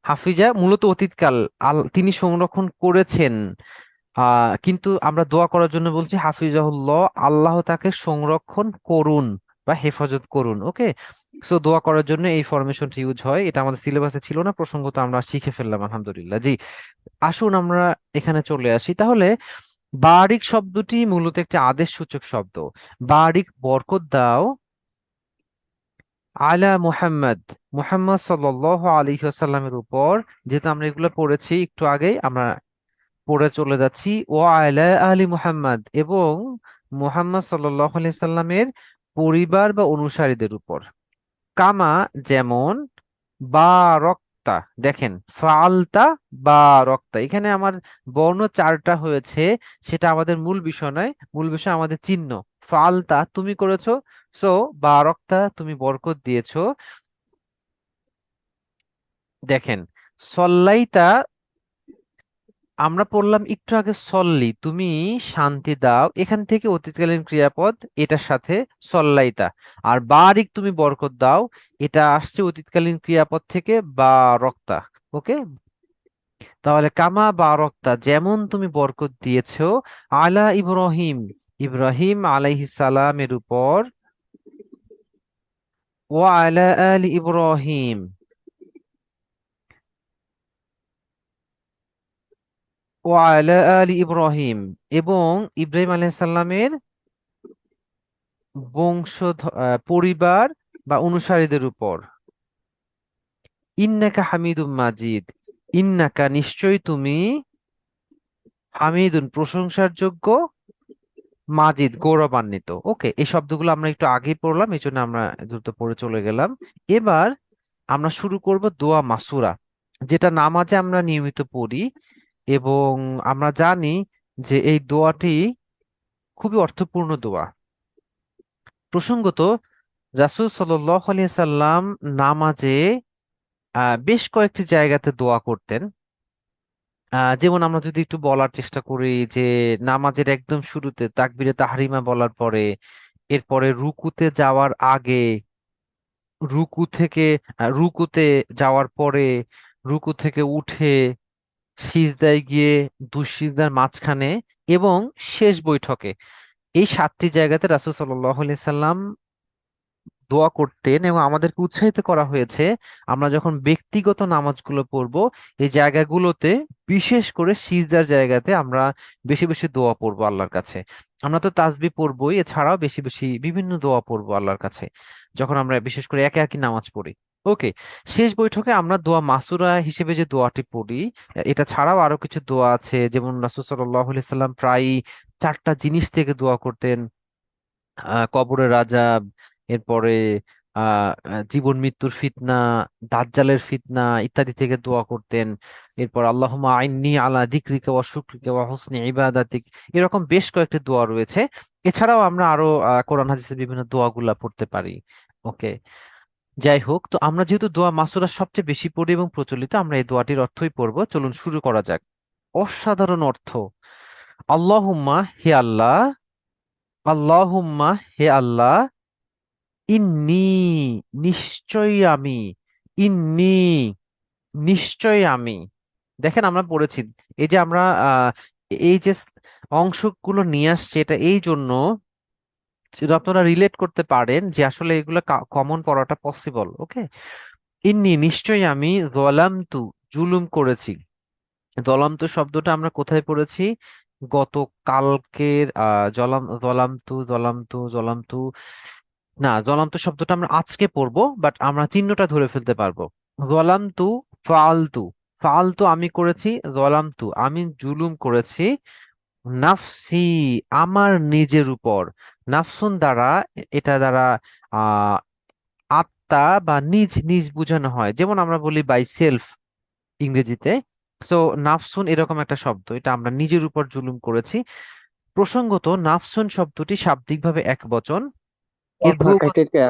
হাফিজা মূলত অতীতকাল, তিনি সংরক্ষণ করেছেন। কিন্তু আমরা দোয়া করার জন্য বলছি হাফিজাহুল্লাহ, আল্লাহ তাকে সংরক্ষণ করুন বা হেফাজত করুন। ওকে, সো দোয়া করার জন্য এই ফরমেশনটি ইউজ হয়, এটা আমাদের সিলেবাসে ছিল না, প্রসঙ্গত আমরা শিখে ফেললাম, আলহামদুলিল্লাহ। জি, আসুন আমরা এখানে চলে আসি তাহলে। বারিক শব্দটি মূলত একটি আদেশ সূচক শব্দ। বারিক বরকত দাও, আলা মুহাম্মদ, মুহাম্মদ সাল্লাল্লাহু আলাইহি ওয়াসাল্লামের উপর। যেহেতু আমরা এগুলো পড়েছি একটু আগেই, আমরা পড়ে চলে যাচ্ছি। ও আলা আলি মুহাম্মদ, এবং মুহাম্মদ সাল্লাল্লাহু আলাইহি সাল্লামের পরিবার বা অনুসারীদের উপর। কামা, যেমন, বা রক্তা, দেখেন ফালতা বা রক্তা, এখানে আমার বর্ণ চারটা হয়েছে, সেটা আমাদের মূল বিষয় নয়, মূল বিষয় আমাদের চিহ্ন। ফালতা তুমি করেছো, সো বা রক্তা তুমি বরকত দিয়েছো। দেখেন সল্লাইতা, আমরা পড়লাম একটু আগে সল্লি তুমি শান্তি দাও, এখান থেকে অতীতকালীন ক্রিয়াপদ এটার সাথে সল্লাইতা। আর বারিক তুমি বরকত দাও, এটা আসছে অতীতকালীন ক্রিয়াপদ থেকে বা রক্তা। ওকে, তাহলে কামা বারাকতা, যেমন তুমি বরকত দিয়েছো, আলা ইব্রাহিম, ইব্রাহিম আলাইহিস সালামের উপর, ও আলা আলি ইব্রাহিম, ও আলা আলি ইব্রাহিম, এবং ইব্রাহিম আলাইহিস সালামের পরিবার বা অনুসারীদের উপর। ইন্নাকা হামিদুম মাজিদ, ইন্নাকা নিশ্চয়ই তুমি, হামিদুন প্রশংসার যোগ্য, মাজিদ গৌরবান্বিত। ওকে, এই শব্দগুলো আমরা একটু আগেই পড়লাম, এই জন্য আমরা দ্রুত পড়ে চলে গেলাম। এবার আমরা শুরু করব দোয়া মাসুরা, যেটা নামাজে আমরা নিয়মিত পড়ি, এবং আমরা জানি যে এই দোয়াটি খুবই অর্থপূর্ণ দোয়া। প্রসঙ্গত, রাসূল সাল্লাল্লাহু আলাইহি সাল্লাম নামাজে বেশ কয়েকটি জায়গাতে দোয়া করতেন। যেমন আমরা যদি একটু বলার চেষ্টা করি যে নামাজের একদম শুরুতে তাকবীরে তাহরিমা বলার পরে, এরপরে রুকুতে যাওয়ার আগে, রুকু থেকে রুকুতে যাওয়ার পরে, রুকু থেকে উঠে, সিজদায় গিয়ে, দুঃসিজদার মাঝখানে, এবং শেষ বৈঠকে, এই সাতটি জায়গাতে রাসূল সাল্লাল্লাহু আলাইহি সাল্লাম দোয়া করতেন, এবং আমাদেরকে উৎসাহিত করা হয়েছে আমরা যখন ব্যক্তিগত নামাজগুলো পড়বো এই জায়গাগুলোতে, বিশেষ করে সিজদার জায়গাতে আমরা বেশি বেশি দোয়া পড়বো আল্লাহর কাছে। আমরা তো তাসবিহ পড়বোই, এছাড়াও বেশি বেশি বিভিন্ন দোয়া পড়বো আল্লাহর কাছে যখন আমরা বিশেষ করে একে একই নামাজ পড়ি। ওকে, শেষ বৈঠকে আমরা দোয়া মাসুরা হিসেবে যে দোয়াটি পড়ি, এটা ছাড়াও আরো কিছু দোয়া আছে, যেমন রাসূল সাল্লাল্লাহু আলাইহি সাল্লাম প্রায়ই চারটা জিনিস থেকে দোয়া করতেন। কবরের আযাব, এরপরে জীবন মৃত্যুর ফিতনা, দাজ্জালের ফিতনা ইত্যাদি থেকে দোয়া করতেন। এরপর আল্লাহুম্মা আইন্নি আলা যিকরিকা ওয়া শুকরিকা ওয়া হুসনি ইবাদাতিক, এরকম বেশ কয়েকটি দোয়া রয়েছে। এছাড়াও আমরা আরো কোরআন হাদিসের বিভিন্ন দোয়াগুলা পড়তে পারি। ওকে, যাই হোক, তো আমরা যেহেতু দোয়া মাসুরা সবচেয়ে বেশি পড়ি এবং প্রচলিত, আমরা এই দোয়াটির অর্থই পড়বো। চলুন শুরু করা যাক। অসাধারণ অর্থ। আল্লাহুম্মা, হে আল্লাহ, আল্লাহুম্মা, হে আল্লাহ, ইন্নি, নিশ্চয়ই আমি, ইন্নি, নিশ্চয়ই আমি। দেখেন আমরা পড়েছি, এই যে আমরা এই যে অংশগুলো নিয়ে আসছে, এটা এই জন্য যেন আপনারা রিলেট করতে পারেন যে আসলে এগুলো কমন পড়াটা পসিবল। ওকে, ইন্নি নিশ্চয়ই আমি, জলামতু জুলুম করেছি। জলামতু শব্দটা আমরা কোথায় পড়েছি? গত কালকের জলামতু জলামতু জলামতু, না, জলামতু শব্দটা আমরা আজকে পড়বো, বাট আমরা চিহ্নটা ধরে ফেলতে পারবো। জলামতু, ফালতু, ফালতু আমি করেছি, জলামতু আমি জুলুম করেছি, নাফসি আমার নিজের উপর। নাফসুন দ্বারা, এটা দ্বারা আহ আত্মা বা নিজ নিজ বোঝানো হয়, যেমন আমরা বলি বাই সেলফ ইংরেজিতে। সো নাফসুন এরকম একটা শব্দ, এটা আমরা নিজের উপর জুলুম করেছি। প্রসঙ্গত, নাফসুন শব্দটি শাব্দিকভাবে এক বচন। এর কথা বহু, কেটে কেটে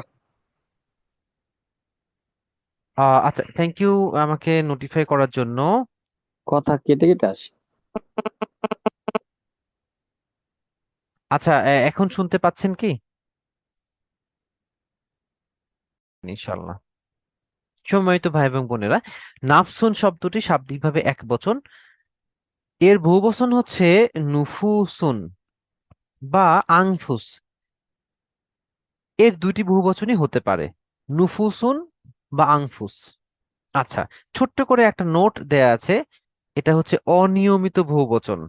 আচ্ছা, থ্যাংক ইউ আমাকে নোটিফাই করার জন্য। কথা কেটে কেটে আসে। আচ্ছা, এখন শুনতে পাচ্ছেন কি? ইনশাল্লাহ। সম্মানিত ভাই এবং বোনেরা, নাফসুন শব্দটি শাব্দিকভাবে এক বচন। এর বহুবচন হচ্ছে নুফুসুন বা আনফুস। এর দুইটি বহুবচনই হতে পারে, নুফুসুন বা আনফুস। আচ্ছা, ছোট্ট করে একটা নোট দেয়া আছে, এটা হচ্ছে অনিয়মিত বহুবচন।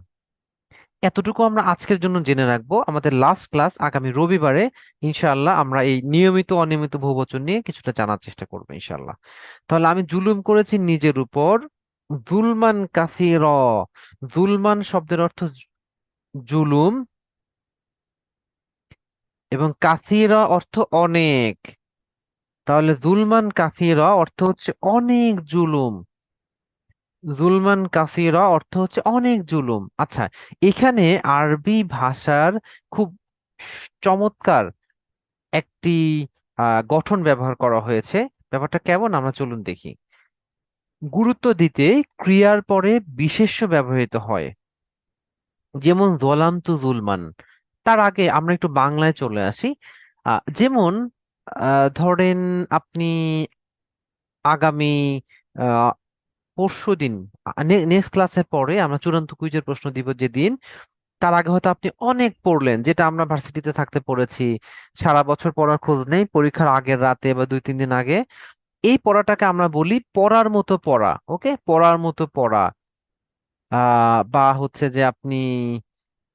এতটুকু আমরা আজকের জন্য জেনে রাখবো। আমাদের লাস্ট ক্লাস আগামী রবিবারে, ইনশাআল্লাহ আমরা এই নিয়মিত অনিয়মিত বহুবচন নিয়ে কিছুটা জানার চেষ্টা করবো ইনশাআল্লাহ। তাহলে আমি জুলুম করেছি নিজের উপর, জুলমান কাসির। জুলমান শব্দের অর্থ জুলুম, এবং কাসিরা অর্থ অনেক। তাহলে জুলমান কাসিরা অর্থ হচ্ছে অনেক জুলুম। জুলমান কাসিরা অর্থ হচ্ছে অনেক জুলুম। আচ্ছা, এখানে আরবি ভাষার খুব চমৎকার একটি গঠন ব্যবহার করা হয়েছে। ব্যাপারটা কেমন আমরা চলুন দেখি। গুরুত্ব দিতে ক্রিয়ার পরে বিশেষ্য ব্যবহৃত হয়, যেমন জলামতু জুলমান। তার আগে আমরা একটু বাংলায় চলে আসি। যেমন ধরেন আপনি আগামী পরশু দিন, নেক্সট ক্লাসে পরে আমরা চূড়ান্ত কুইজের প্রশ্ন দিব যেদিন, তার আগে হয়তো আপনি অনেক পড়লেন, যেটা আমরা ভার্সিটিতে থাকতে পড়েছি। সারা বছর পড়ার খোঁজ নেই, পরীক্ষার আগের রাতে বা 2-3 দিন আগে এই পড়াটাকে আমরা বলি পড়ার মতো পড়া। ওকে, পড়ার মতো পড়া। বা হচ্ছে যে আপনি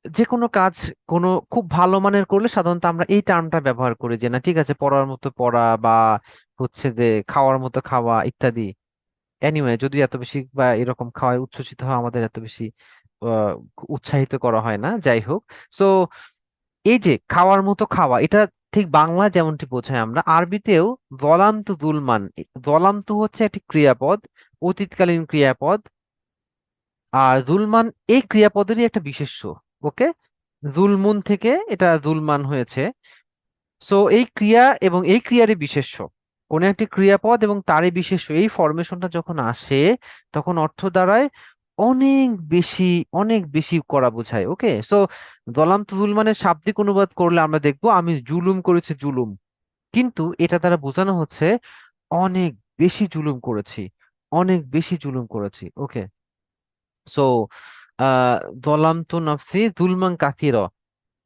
যে কোনো কাজ কোনো খুব ভালো মানের করলে সাধারণত আমরা এই টার্মটা ব্যবহার করি, যে না ঠিক আছে পড়ার মতো পড়া, বা হচ্ছে যে খাওয়ার মতো খাওয়া ইত্যাদি। এনিওয়ে, যদি এত বেশি বা এরকম খাওয়ায় উচ্ছ্বসিত হওয়া আমাদের এত বেশি আহ, উৎসাহিত করা হয় না, যাই হোক। সো এই যে খাওয়ার মতো খাওয়া, এটা ঠিক বাংলা যেমনটি বোঝায় আমরা আরবিতেও জলামতু জুলমান। জলামতু হচ্ছে একটি ক্রিয়াপদ, অতীতকালীন ক্রিয়াপদ। আর জুলমান এই ক্রিয়াপদেরই একটা বিশেষ্য। ওকে, জুলমুন থেকে এটা জুলমান হয়েছে। সো এই ক্রিয়া এবং এই ক্রিয়ারই বিশেষ্য, কোন একটি ক্রিয়াপদ এবং তারই বিশেষ্য, এই ফরমেশনটা যখন আসে তখন অর্থ দাঁড়ায় অনেক বেশি, অনেক বেশি করা বোঝায়। ওকে, সো জলাম তো জুলমানের শাব্দিক অনুবাদ করলে আমরা দেখবো আমি জুলুম করেছি জুলুম, কিন্তু এটা দ্বারা বোঝানো হচ্ছে অনেক বেশি জুলুম করেছি, অনেক বেশি জুলুম করেছি। ওকে, সো আহ জলাম তো নাফসি জুলমান কাসির।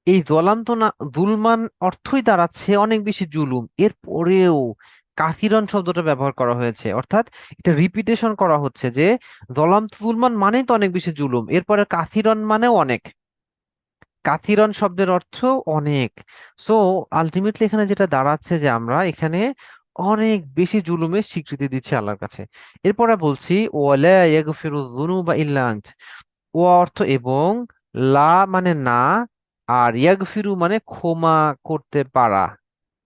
এই জলাম তো না, জুলমান অর্থই দাঁড়াচ্ছে অনেক বেশি জুলুম, এর পরেও কাসিরন শব্দটা ব্যবহার করা হয়েছে, অর্থাৎ এটা রিপিটেশন করা হচ্ছে যে জলাম তো জুলমান মানেই তো অনেক বেশি জুলুম, এরপরে কাসিরন মানেও অনেক। কাসিরন শব্দের অর্থ অনেক। সো আলটিমেটলি এখানে যেটা দাঁড়াচ্ছে যে আমরা এখানে অনেক বেশি জুলুমের স্বীকৃতি দিচ্ছি আল্লাহর কাছে। এরপরে বলছি ওয়ালা ইয়াগফিরু যুনুবা ইল্লা আন্ত। ও অর্থ এবং, লা মানে না, আর ইয়াগফিরু মানে ক্ষমা করতে পারা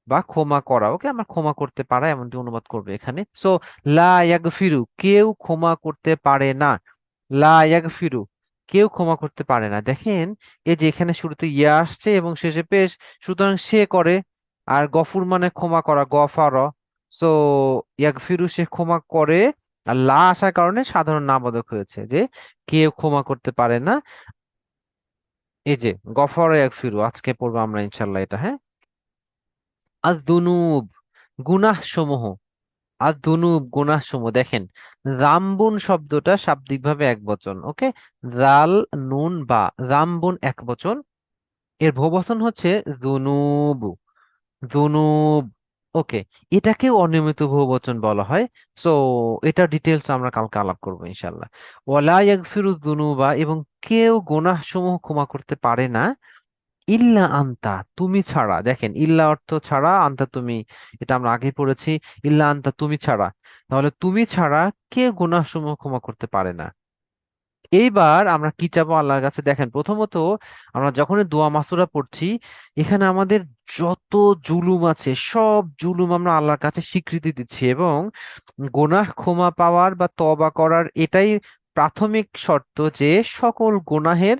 বা ক্ষমা করা। ওকে, আমরা ক্ষমা করতে পারা এমনটি অনুবাদ করবে এখানে। সো লা ইয়াগফিরু কেউ ক্ষমা করতে পারে না। লা ইয়াগফিরু কেউ ক্ষমা করতে পারে না। দেখেন এই যে এখানে শুরুতে ইয়া আসছে এবং শেষে পেশ, সুতরাং সে করে। আর গফুর মানে ক্ষমা করা, গফার। সো ইয়াগফিরু সে ক্ষমা করে। আর লা আসার কারণে সাধারণ নামবাচক হয়েছে যে কেউ ক্ষমা করতে পারে না। এই যে গফর ইয়াগফিরু আজকে পড়বো আমরা ইনশাল্লাহ এটা, হ্যাঁ। আর দুনুব গুনাহ সমূহ, আর দুনুব গুনাহ সমূহ। দেখেন রামবুন শব্দটা শাব্দিকভাবে এক বচন। ওকে, জাল নুন বা, রামবুন এক বচন, এর বহুবচন হচ্ছে দুনুব, দুনুব। ওকে, এটাকেও অনিয়মিত বহুবচন বলা হয়। সো এটা ডিটেলস আমরা কালকে আলাপ করবো ইনশাল্লাহ। ওয়ালা ইয়াগফিরু যুনুবা এবং কেউ গুনাহ সমূহ ক্ষমা করতে পারে না, ইল্লা আন্তা তুমি ছাড়া। দেখেন ইল্লা অর্থ ছাড়া, আন্তা তুমি, এটা আমরা আগে পড়েছি। ইল্লা আন্তা তুমি ছাড়া, তাহলে তুমি ছাড়া কে গুনাহ সমূহ ক্ষমা করতে পারে না। এইবার আমরা কি চাবো আল্লাহর কাছে? দেখেন প্রথমত আমরা যখন দোয়া মাসুরা পড়ছি, এখানে আমাদের যত জুলুম আছে সব জুলুম আমরা আল্লাহর কাছে স্বীকৃতি দিচ্ছি, এবং গুনাহ ক্ষমা পাওয়ার বা তওবা করার এটাই প্রাথমিক শর্ত, যে সকল গুনাহের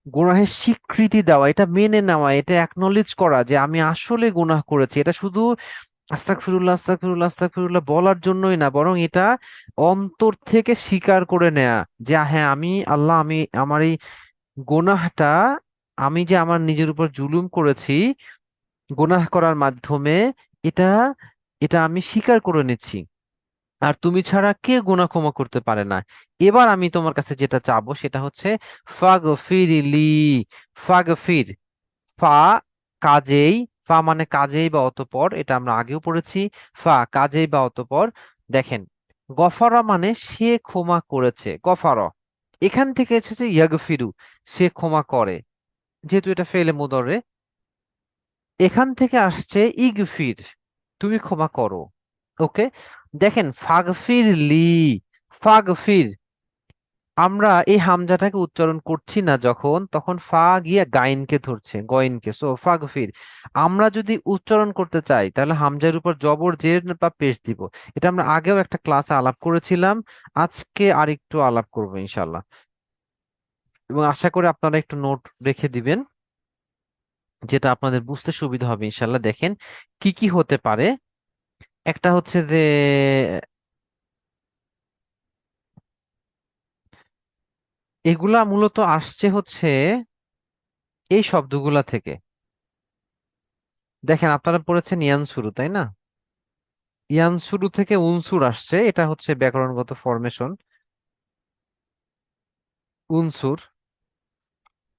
গুনাহের স্বীকৃতি দেওয়া, এটা মেনে নেওয়া, এটা অ্যাকনলেজ করা যে আমি আসলে গুনাহ করেছি। এটা শুধু আস্তাগফিরুল্লাহ আস্তাগফিরুল্লাহ আস্তাগফিরুল্লাহ বলার জন্যই না, বরং এটা অন্তর থেকে স্বীকার করে নেয়া যে হ্যাঁ আমি আল্লাহ, আমি আমার এই গুনাহটা, আমি যে আমার নিজের উপর জুলুম করেছি গুনাহ করার মাধ্যমে, এটা এটা আমি স্বীকার করে নিচ্ছি। আর তুমি ছাড়া কে গুনাহ ক্ষমা করতে পারে না। এবার আমি তোমার কাছে যেটা চাবো সেটা হচ্ছে ফাগফিরলি। ফাগফির, ফা কাজেই, ফা মানে কাজেই বা অতঃপর, এটা আমরা আগেও পড়েছি। ফা কাজেই বা অতঃপর। দেখেন গফারা মানে সে ক্ষমা করেছে, গফার। এখান থেকে এসেছে ইয়াগফিরু, সে ক্ষমা করে, যেহেতু এটা ফেলে মুদরে। এখান থেকে আসছে ইগফির, তুমি ক্ষমা করো। ওকে, দেখেন ফাগফির লি, ফাগফির, আমরা এই হামজাটাকে উচ্চারণ করছি না যখন, তখন ফা গিয়ে গাইনকে ধরছে, গইনকে, সো ফাগফির। আমরা যদি উচ্চারণ করতে চাই তাহলে হামজার উপর জবর জের বা পেশ দিব। এটা আমরা আগেও একটা ক্লাসে আলাপ করেছিলাম, আজকে আরেকটু আলাপ করবো ইনশাল্লাহ, এবং আশা করি আপনারা একটু নোট রেখে দিবেন, যেটা আপনাদের বুঝতে সুবিধা হবে ইনশাল্লাহ। দেখেন কি কি হতে পারে। একটা হচ্ছে যে এগুলা মূলত আসছে হচ্ছে এই শব্দগুলা থেকে। দেখেন আপনারা পড়েছেন ইয়ানসুরু, তাই না? ইয়ানসুরু থেকে উনসুর আসছে, এটা হচ্ছে ব্যাকরণগত ফরমেশন, উনসুর।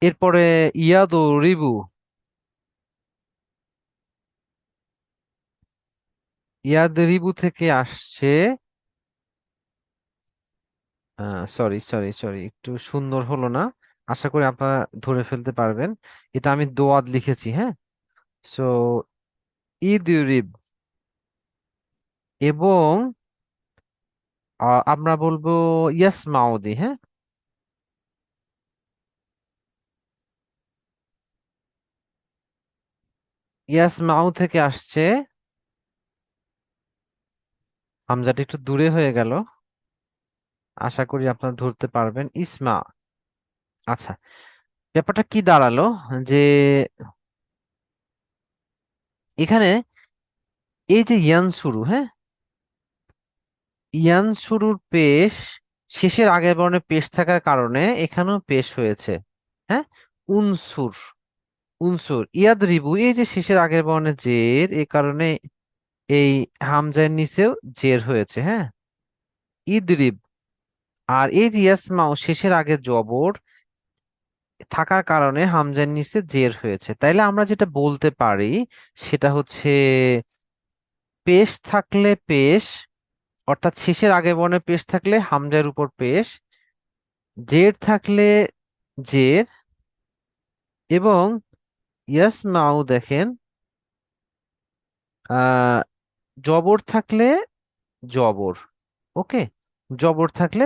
এরপরে ইয়াদু রিবু, ইয়াদ রিবু থেকে আসছে, সরি সরি সরি, একটু সুন্দর হলো না, আশা করি আপনারা ধরে ফেলতে পারবেন। এটা আমি দোয়াদ লিখেছি, হ্যাঁ। সো ঈদ রিব, এবং আমরা বলবো ইয়াস মাউদি, হ্যাঁ। ইয়াস মাউ থেকে আসছে, হামজাটা একটু দূরে হয়ে গেল, আশা করি আপনারা ধরতে পারবেন, ইসমা। আচ্ছা, ব্যাপারটা কি দাঁড়ালো, যে এখানে এই যে ইয়ান শুরু, হ্যাঁ, ইয়ান শুরুর পেশ শেষের আগের বর্ণে পেশ থাকার কারণে এখানেও পেশ হয়েছে, হ্যাঁ। উনসুর, উনসুর ইয়াদ রিবু, এই যে শেষের আগের বর্ণে জের, এই কারণে এই হামজার নিচেও জের হয়েছে, হ্যাঁ। ইদরিব, আর এই যে ইয়াসমাউ শেষের আগে জবর থাকার কারণে হামজার নিচে জের হয়েছে। তাইলে আমরা যেটা বলতে পারি সেটা হচ্ছে পেশ থাকলে পেশ, অর্থাৎ শেষের আগে বর্ণে পেশ থাকলে হামজার উপর পেশ, জের থাকলে জের, এবং ইয়াসমাউ দেখেন আহ জবর থাকলে জবর। ওকে, জবর থাকলে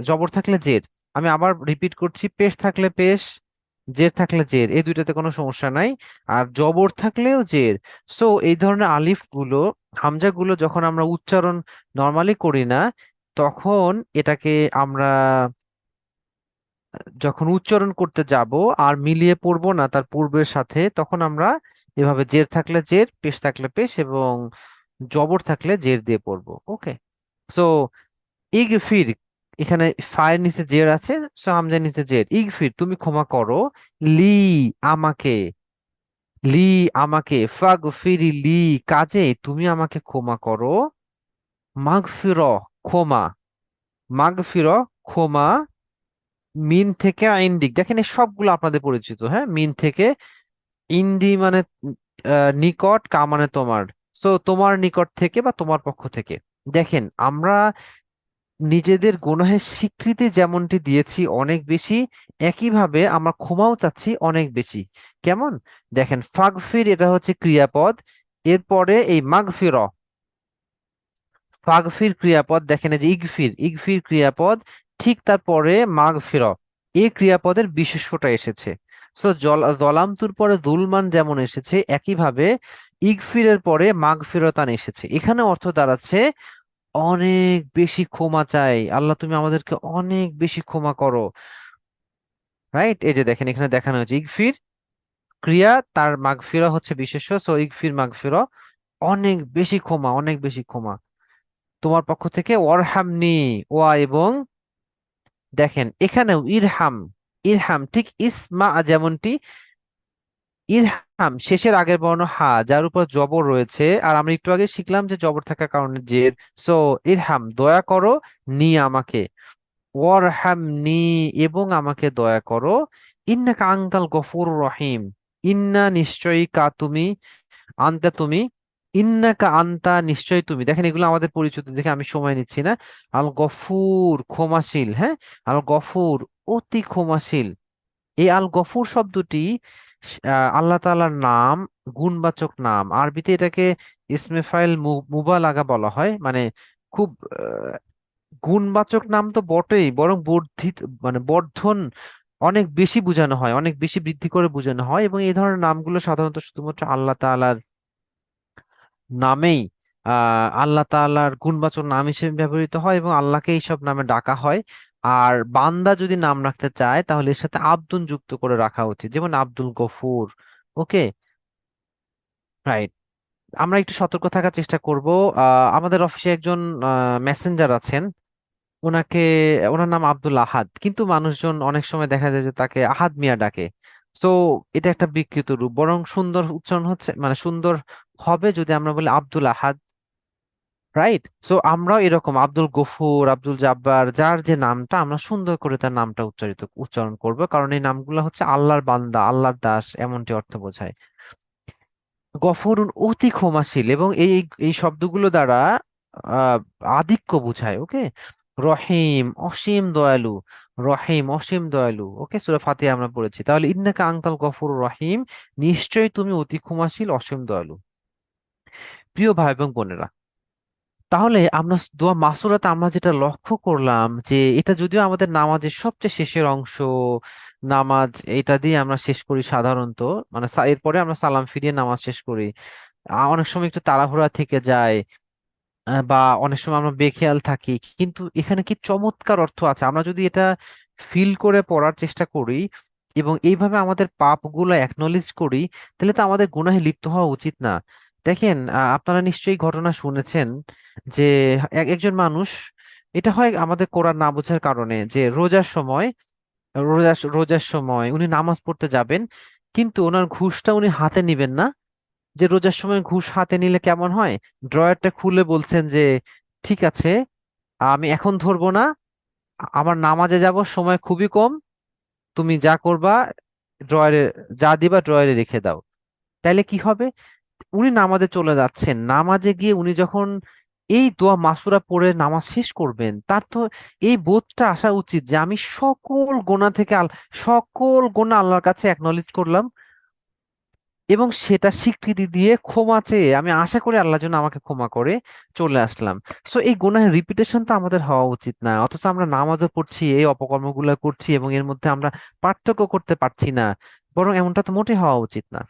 জবর থাকলে জের। আমি আবার রিপিট করছি, পেশ থাকলে পেশ, জের থাকলে জের, এই দুইটাতে কোনো সমস্যা নাই। আর জবর থাকলেও জের। সো এই ধরনের আলিফ গুলো, হামজা গুলো যখন আমরা উচ্চারণ নর্মালি করি না, তখন এটাকে আমরা যখন উচ্চারণ করতে যাব আর মিলিয়ে পড়বো না তার পূর্বের সাথে, তখন আমরা এভাবে জের থাকলে জের, পেশ থাকলে পেশ, এবং জবর থাকলে জের দিয়ে পড়বো। ওকে, সো ইগফির, এখানে ফায়ের নিচে জের আছে, সো হামজার নিচে জের, ইগফির তুমি ক্ষমা করো, লি আমাকে, লি আমাকে, ফাগফিরি লি কাজে তুমি আমাকে ক্ষমা করো, মাগফির ক্ষমা, মাগফির ক্ষমা, মিন থেকে ইন্দিক, দেখেন এই সবগুলো আপনাদের পরিচিত, হ্যাঁ। মিন থেকে, ইন্দি মানে নিকট, কা মানে তোমার, সো তোমার নিকট থেকে বা তোমার পক্ষ থেকে। দেখেন আমরা নিজেদের গুনাহের স্বীকৃতি যেমনটি দিয়েছি অনেক বেশি, একইভাবে আমরা ক্ষমাও চাচ্ছি অনেক বেশি। কেমন? দেখেন ফাগফির এটা হচ্ছে ক্রিয়াপদ, এরপরে এই মাগফির, ফাগফির ক্রিয়াপদ, দেখেন এই যে ইগফির, ইগফির ক্রিয়াপদ, ঠিক তারপরে মাগফির, এই ক্রিয়াপদের বিশেষ্যটা এসেছে। সো জলামতুর পরে দুলমান যেমন এসেছে, একইভাবে ইগফিরের পরে মাগফিরতান এসেছে। এখানে অর্থ দাঁড়াচ্ছে অনেক বেশি ক্ষমা চাই, আল্লাহ তুমি আমাদেরকে অনেক বেশি ক্ষমা করো। রাইট, এই যে দেখেন এখানে দেখানো হয়েছে ইগফির ক্রিয়া, তার মাগফিরা হচ্ছে বিশেষ্য, সো ইগফির মাগফিরা, অনেক বেশি ক্ষমা, অনেক বেশি ক্ষমা তোমার পক্ষ থেকে, ওয়ারহামনি, ওয়া, এবং দেখেন এখানেও ইরহাম, ইরহাম ঠিক ইসমা যেমনটি, ইরহাম শেষের আগের বর্ণ হা, যার উপর জবর রয়েছে, আর আমরা একটু আগে শিখলাম যে জবর থাকার কারণে জের। সো ইরহাম দয়া করো, নি আমাকে, ওয়ারহামনি এবং আমাকে দয়া করো, ইন্নাকা আনতাল গফুর রহিম, ইন্না নিশ্চয়ই, কা তুমি, আনতা তুমি, ইন্নাকা আন্তা, নিশ্চয় তুমি। দেখেন এগুলো আমাদের পরিচিত দেখে আমি সময় নিচ্ছি না। আল গফুর, ক্ষমাশীল, হ্যাঁ। আল গফুর, অতি ক্ষমাশীল। এই আল গফুর শব্দটি আল্লাহ তাআলার নাম, গুণবাচক নাম। আরবিতে এটাকে ইসমে ফাইল মুবালাগা বলা হয়, মানে খুব গুণবাচক নাম তো বটেই, বরং বর্ধিত, মানে বর্ধন অনেক বেশি বোঝানো হয়, অনেক বেশি বৃদ্ধি করে বোঝানো হয়। এবং এই ধরনের নামগুলো সাধারণত শুধুমাত্র আল্লাহ তাআলার নামেই, আল্লাহ তাআলার গুণবাচক নাম হিসেবে ব্যবহৃত হয় এবং আল্লাহকে এইসব নামে ডাকা হয়। আর বান্দা যদি নাম রাখতে চায় তাহলে এর সাথে আব্দুল যুক্ত করে রাখা উচিত, যেমন আব্দুল গফুর। ওকে, রাইট। আমরা একটু সতর্ক থাকার চেষ্টা করব। আমাদের অফিসে একজন মেসেঞ্জার আছেন, ওনাকে, ওনার নাম আব্দুল আহাদ, কিন্তু মানুষজন অনেক সময় দেখা যায় যে তাকে আহাদ মিয়া ডাকে। সো এটা একটা বিকৃত রূপ, বরং সুন্দর উচ্চারণ হচ্ছে, মানে সুন্দর হবে যদি আমরা বলি আব্দুল আহাদ। রাইট। সো আমরাও এরকম আব্দুল গফুর, আব্দুল জাব্বার, যার যে নামটা, আমরা সুন্দর করে তার নামটা উচ্চারণ করব, কারণ এই নামগুলো হচ্ছে আল্লাহর বান্দা, আল্লাহর দাস, এমনটি অর্থ বোঝায়। গফুরুন, অতি ক্ষমাশীল, এবং এই এই শব্দগুলো দ্বারা আহ আধিক্য বোঝায়। ওকে। রহিম, অসীম দয়ালু। রহিম, অসীম দয়ালু। ওকে, সূরা ফাতিহা আমরা পড়েছি। তাহলে ইন্নাকা আনতাল গফুর রহিম, নিশ্চয়ই তুমি অতি ক্ষমাশীল, অসীম দয়ালু। প্রিয় ভাই এবং বোনেরা, তাহলে আমরা দোয়া মাসুরাতে আমরা যেটা লক্ষ্য করলাম যে এটা যদিও আমাদের নামাজের সবচেয়ে শেষের অংশ, নামাজ এটা দিয়ে আমরা শেষ করি সাধারণত, মানে এরপরে আমরা সালাম ফিরিয়ে নামাজ শেষ করি। অনেক সময় একটু তাড়াহুড়া থেকে যায়, বা অনেক সময় আমরা বেখেয়াল থাকি, কিন্তু এখানে কি চমৎকার অর্থ আছে আমরা যদি এটা ফিল করে পড়ার চেষ্টা করি এবং এইভাবে আমাদের পাপগুলো অ্যাকনলেজ করি, তাহলে তো আমাদের গুনাহে লিপ্ত হওয়া উচিত না। দেখেন, আপনারা নিশ্চয়ই ঘটনা শুনেছেন যে একজন মানুষ, এটা হয় আমাদের কোরআন না বোঝার কারণে, যে রোজার সময় উনি নামাজ পড়তে যাবেন, কিন্তু ওনার ঘুষটা উনি হাতে নিবেন না। যে রোজার সময় ঘুষ হাতে নিলে কেমন হয়, ড্রয়ারটা খুলে বলছেন যে ঠিক আছে, আমি এখন ধরবো না, আমার নামাজে যাব, সময় খুবই কম, তুমি যা করবা ড্রয়ারে, যা দিবা ড্রয়ারে রেখে দাও। তাইলে কি হবে, উনি নামাজে চলে যাচ্ছেন, নামাজে গিয়ে উনি যখন এই দোয়া মাসুরা পড়ে নামাজ শেষ করবেন, তার তো এই বোধটা আসা উচিত যে আমি সকল গোনা থেকে সকল গোনা আল্লাহর কাছে অ্যাকনলেজ করলাম, এবং সেটা স্বীকৃতি দিয়ে ক্ষমা চেয়ে আমি আশা করি আল্লাহ যেন আমাকে ক্ষমা করে চলে আসলাম। সো এই গুনাহের রিপিটেশন তো আমাদের হওয়া উচিত না, অথচ আমরা নামাজও পড়ছি, এই অপকর্মগুলো করছি এবং এর মধ্যে আমরা পার্থক্য করতে পারছি না, বরং এমনটা তো মোটেই হওয়া উচিত না।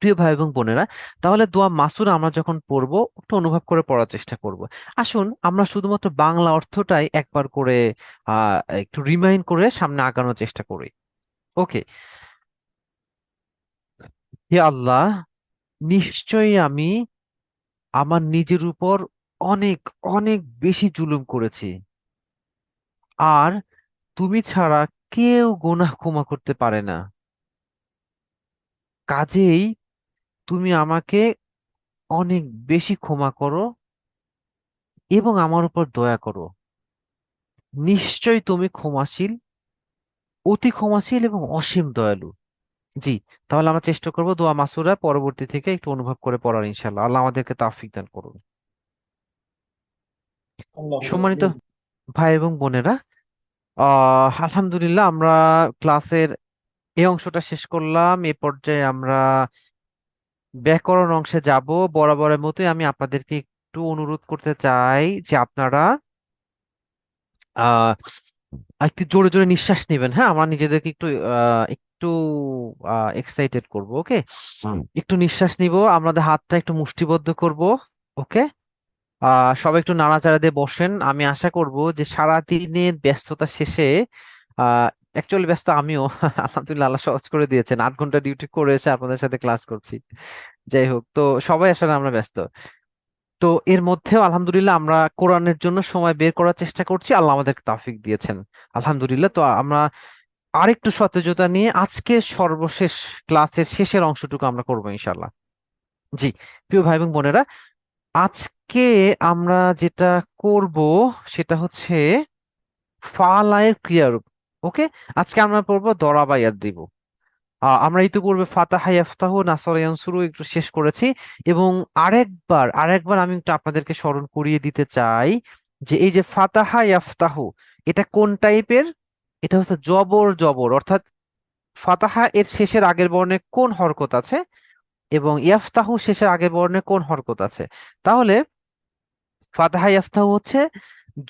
প্রিয় ভাই এবং বোনেরা, তাহলে দোয়া মাসুরা আমরা যখন পড়বো একটু অনুভব করে পড়ার চেষ্টা করব। আসুন আমরা শুধুমাত্র বাংলা অর্থটাই একবার করে একটু রিমাইন্ড করে সামনে আগানোর চেষ্টা করি। ওকে। হে আল্লাহ, নিশ্চয়ই আমি আমার নিজের উপর অনেক অনেক বেশি জুলুম করেছি, আর তুমি ছাড়া কেউ গুনাহ ক্ষমা করতে পারে না। কাজেই তুমি আমাকে অনেক বেশি ক্ষমা করো এবং আমার উপর দয়া করো। নিশ্চয়ই তুমি ক্ষমাশীল, অতি ক্ষমাশীল এবং অসীম দয়ালু। জি। তাহলে আমরা চেষ্টা করব দোয়া মাসুরা পরবর্তী থেকে একটু অনুভব করে পড়ার, ইনশাল্লাহ। আল্লাহ আমাদেরকে তাওফিক দান করুন। সম্মানিত ভাই এবং বোনেরা, আলহামদুলিল্লাহ আমরা ক্লাসের এই অংশটা শেষ করলাম। এ পর্যায়ে আমরা ব্যাকরণ অংশে যাব। বরাবরের মতোই আমি আপনাদেরকে একটু অনুরোধ করতে চাই যে আপনারা আহ একটু জোরে জোরে নিঃশ্বাস নেবেন। হ্যাঁ, আমরা নিজেদেরকে একটু একটু এক্সাইটেড করব। ওকে, একটু নিঃশ্বাস নিব, আমাদের হাতটা একটু মুষ্টিবদ্ধ করব। ওকে। সবাই একটু নাড়াচাড়া দিয়ে বসেন। আমি আশা করব যে সারা দিনের ব্যস্ততা শেষে, আহ অ্যাকচুয়ালি ব্যস্ত আমিও আলহামদুলিল্লাহ, আল্লাহ সহজ করে দিয়েছেন, 8 ঘন্টা ডিউটি করে এসে আপনাদের সাথে ক্লাস করছি। যাই হোক, তো সবাই আসলে আমরা ব্যস্ত, তো এর মধ্যেও আলহামদুলিল্লাহ আমরা কোরআনের জন্য সময় বের করার চেষ্টা করছি, আল্লাহ আমাদেরকে তৌফিক দিয়েছেন আলহামদুলিল্লাহ। তো আমরা আরেকটু সতেজতা নিয়ে আজকে সর্বশেষ ক্লাসের শেষের অংশটুকু আমরা করবো ইনশাল্লাহ। জি। প্রিয় ভাই এবং বোনেরা, আজকে আমরা যেটা করব সেটা হচ্ছে ফালায়ের ক্রিয়ারূপ। ওকে। আজকে আমরা পড়বো দরাবা ইয়াদ্রিবু। আমরা ইতিপূর্বে ফাতাহা ইয়াফতাহু নাসরা ইয়ানসুরু একটু শেষ করেছি, এবং আরেকবার আমি একটু আপনাদেরকে স্মরণ করিয়ে দিতে চাই যে এই যে ফাতাহা ইয়াফতাহু, এটা কোন টাইপের? এটা হচ্ছে জবর জবর, অর্থাৎ ফাতাহা এর শেষের আগের বর্ণে কোন হরকত আছে এবং ইয়াফতাহু শেষের আগের বর্ণে কোন হরকত আছে। তাহলে ফাতাহা ইয়াফতাহু হচ্ছে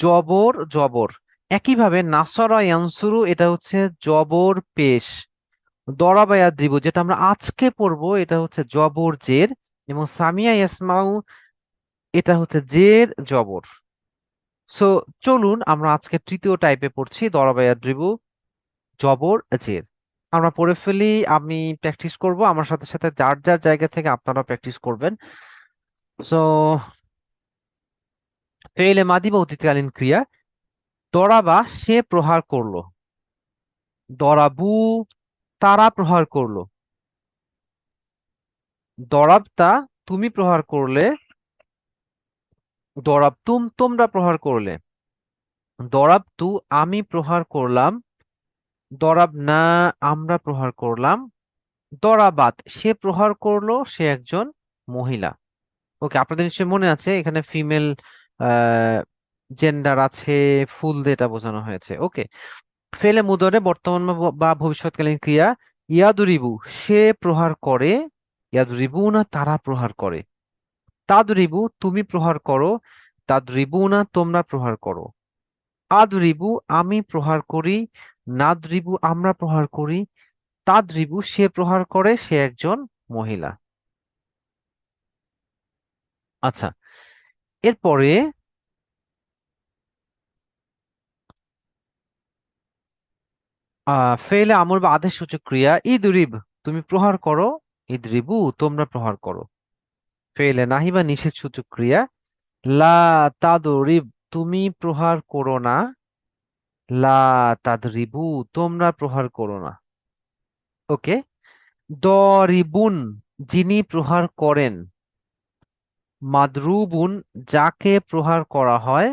জবর জবর। একইভাবে নাসরা ইয়ানসুরু এটা হচ্ছে জবর পেশ। দরাবা ইয়াদ্রিবু যেটা আমরা আজকে পড়বো এটা হচ্ছে জবর জের, এবং সামিয়া ইয়াসমাউ এটা হচ্ছে জের জবর। সো চলুন আমরা আজকে তৃতীয় টাইপে পড়ছি, দরাবা ইয়াদ্রিবু জবর জের। আমরা পড়ে ফেলি, আমি প্র্যাকটিস করব, আমার সাথে সাথে যার যার জায়গা থেকে আপনারা প্র্যাকটিস করবেন। সো ফেইলে মাদি বা অতীতকালীন ক্রিয়া। দরাবা সে প্রহার করলো, দরাবু তারা প্রহার করলো, দরাবতা তুমি প্রহার করলে, দরাবতুম তোমরা প্রহার করলে, দরাবতু আমি প্রহার করলাম, দরাব না আমরা প্রহার করলাম, দরাবাত সে প্রহার করলো, সে একজন মহিলা। ওকে, আপনাদের নিশ্চয়ই মনে আছে এখানে ফিমেল জেন্ডার আছে, ফুল দিয়ে এটা বোঝানো হয়েছে। ওকে, ফেলে মুদরে বর্তমান বা ভবিষ্যৎকালীন ক্রিয়া। ইয়াদুরিবু সে প্রহার করে, ইয়াদুরিবু না তারা প্রহার করে, তাদরিবু তুমি প্রহার করো, তাদরিবু না তোমরা প্রহার করো, আদরিবু আমি প্রহার করি, নাদরিবু আমরা প্রহার করি, তাদরিবু সে প্রহার করে, সে একজন মহিলা। আচ্ছা, এরপরে ফেলে আমর বা আদেশ সূচক ক্রিয়া। ইদরিব তুমি প্রহার করো, ইদরিবু তোমরা প্রহার করো। ফেলে নাহি বা নিষেধ সূচক ক্রিয়া। লা তাদরিব তুমি প্রহার করো না, লা তাদরিবু তোমরা প্রহার করো না। ওকে, দরিবুন যিনি প্রহার করেন, মাদরুবুন যাকে প্রহার করা হয়,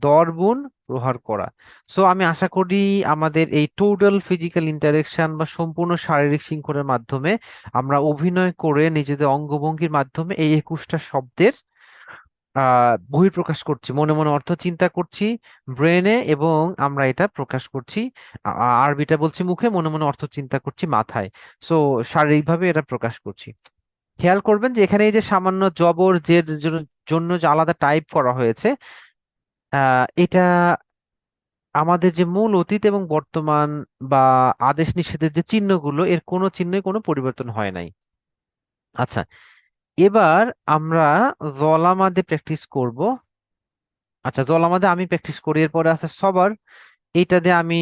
দরবুন প্রহার করা। সো আমি আশা করি আমাদের এই টোটাল ফিজিক্যাল ইন্টারেকশন বা সম্পূর্ণ শারীরিক শৃঙ্খলের মাধ্যমে আমরা অভিনয় করে নিজেদের অঙ্গভঙ্গির মাধ্যমে এই 21টা শব্দের বহিঃপ্রকাশ করছি, মনে মনে অর্থ চিন্তা করছি ব্রেনে, এবং আমরা এটা প্রকাশ করছি আরবিটা বলছি মুখে, মনে মনে অর্থ চিন্তা করছি মাথায়। সো শারীরিকভাবে এটা প্রকাশ করছি। খেয়াল করবেন যে এখানে এই যে সামান্য জবর জের জন্য যে আলাদা টাইপ করা হয়েছে, এটা আমাদের যে মূল অতীত এবং বর্তমান বা আদেশ নিষেধের যে চিহ্নগুলো, এর কোনো চিহ্নে কোনো পরিবর্তন হয় নাই। আচ্ছা, এবার আমরা জলামাদে প্র্যাকটিস করব। আচ্ছা, জলামাদে আমি প্র্যাকটিস করি, এরপরে আছে সবার। এইটা দিয়ে আমি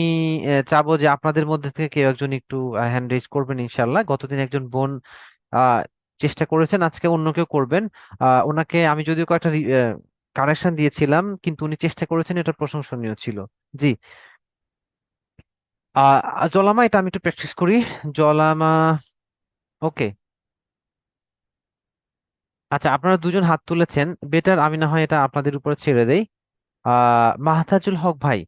চাবো যে আপনাদের মধ্যে থেকে কেউ একজন একটু হ্যান্ড রেজ করবেন ইনশাল্লাহ। গতদিন একজন বোন আহ, চেষ্টা করেছেন, আজকে অন্য কেউ করবেন। ওনাকে আমি যদিও কয়েকটা কারেকশন দিয়েছিলাম, কিন্তু উনি চেষ্টা করেছেন, এটা প্রশংসনীয় ছিল। জি, জলামা এটা আমি একটু প্র্যাকটিস করি। জলামা। ওকে, আচ্ছা আপনারা দুজন হাত তুলেছেন, বেটার আমি না হয় এটা আপনাদের উপরে ছেড়ে দেই। মাহতাজুল হক ভাই,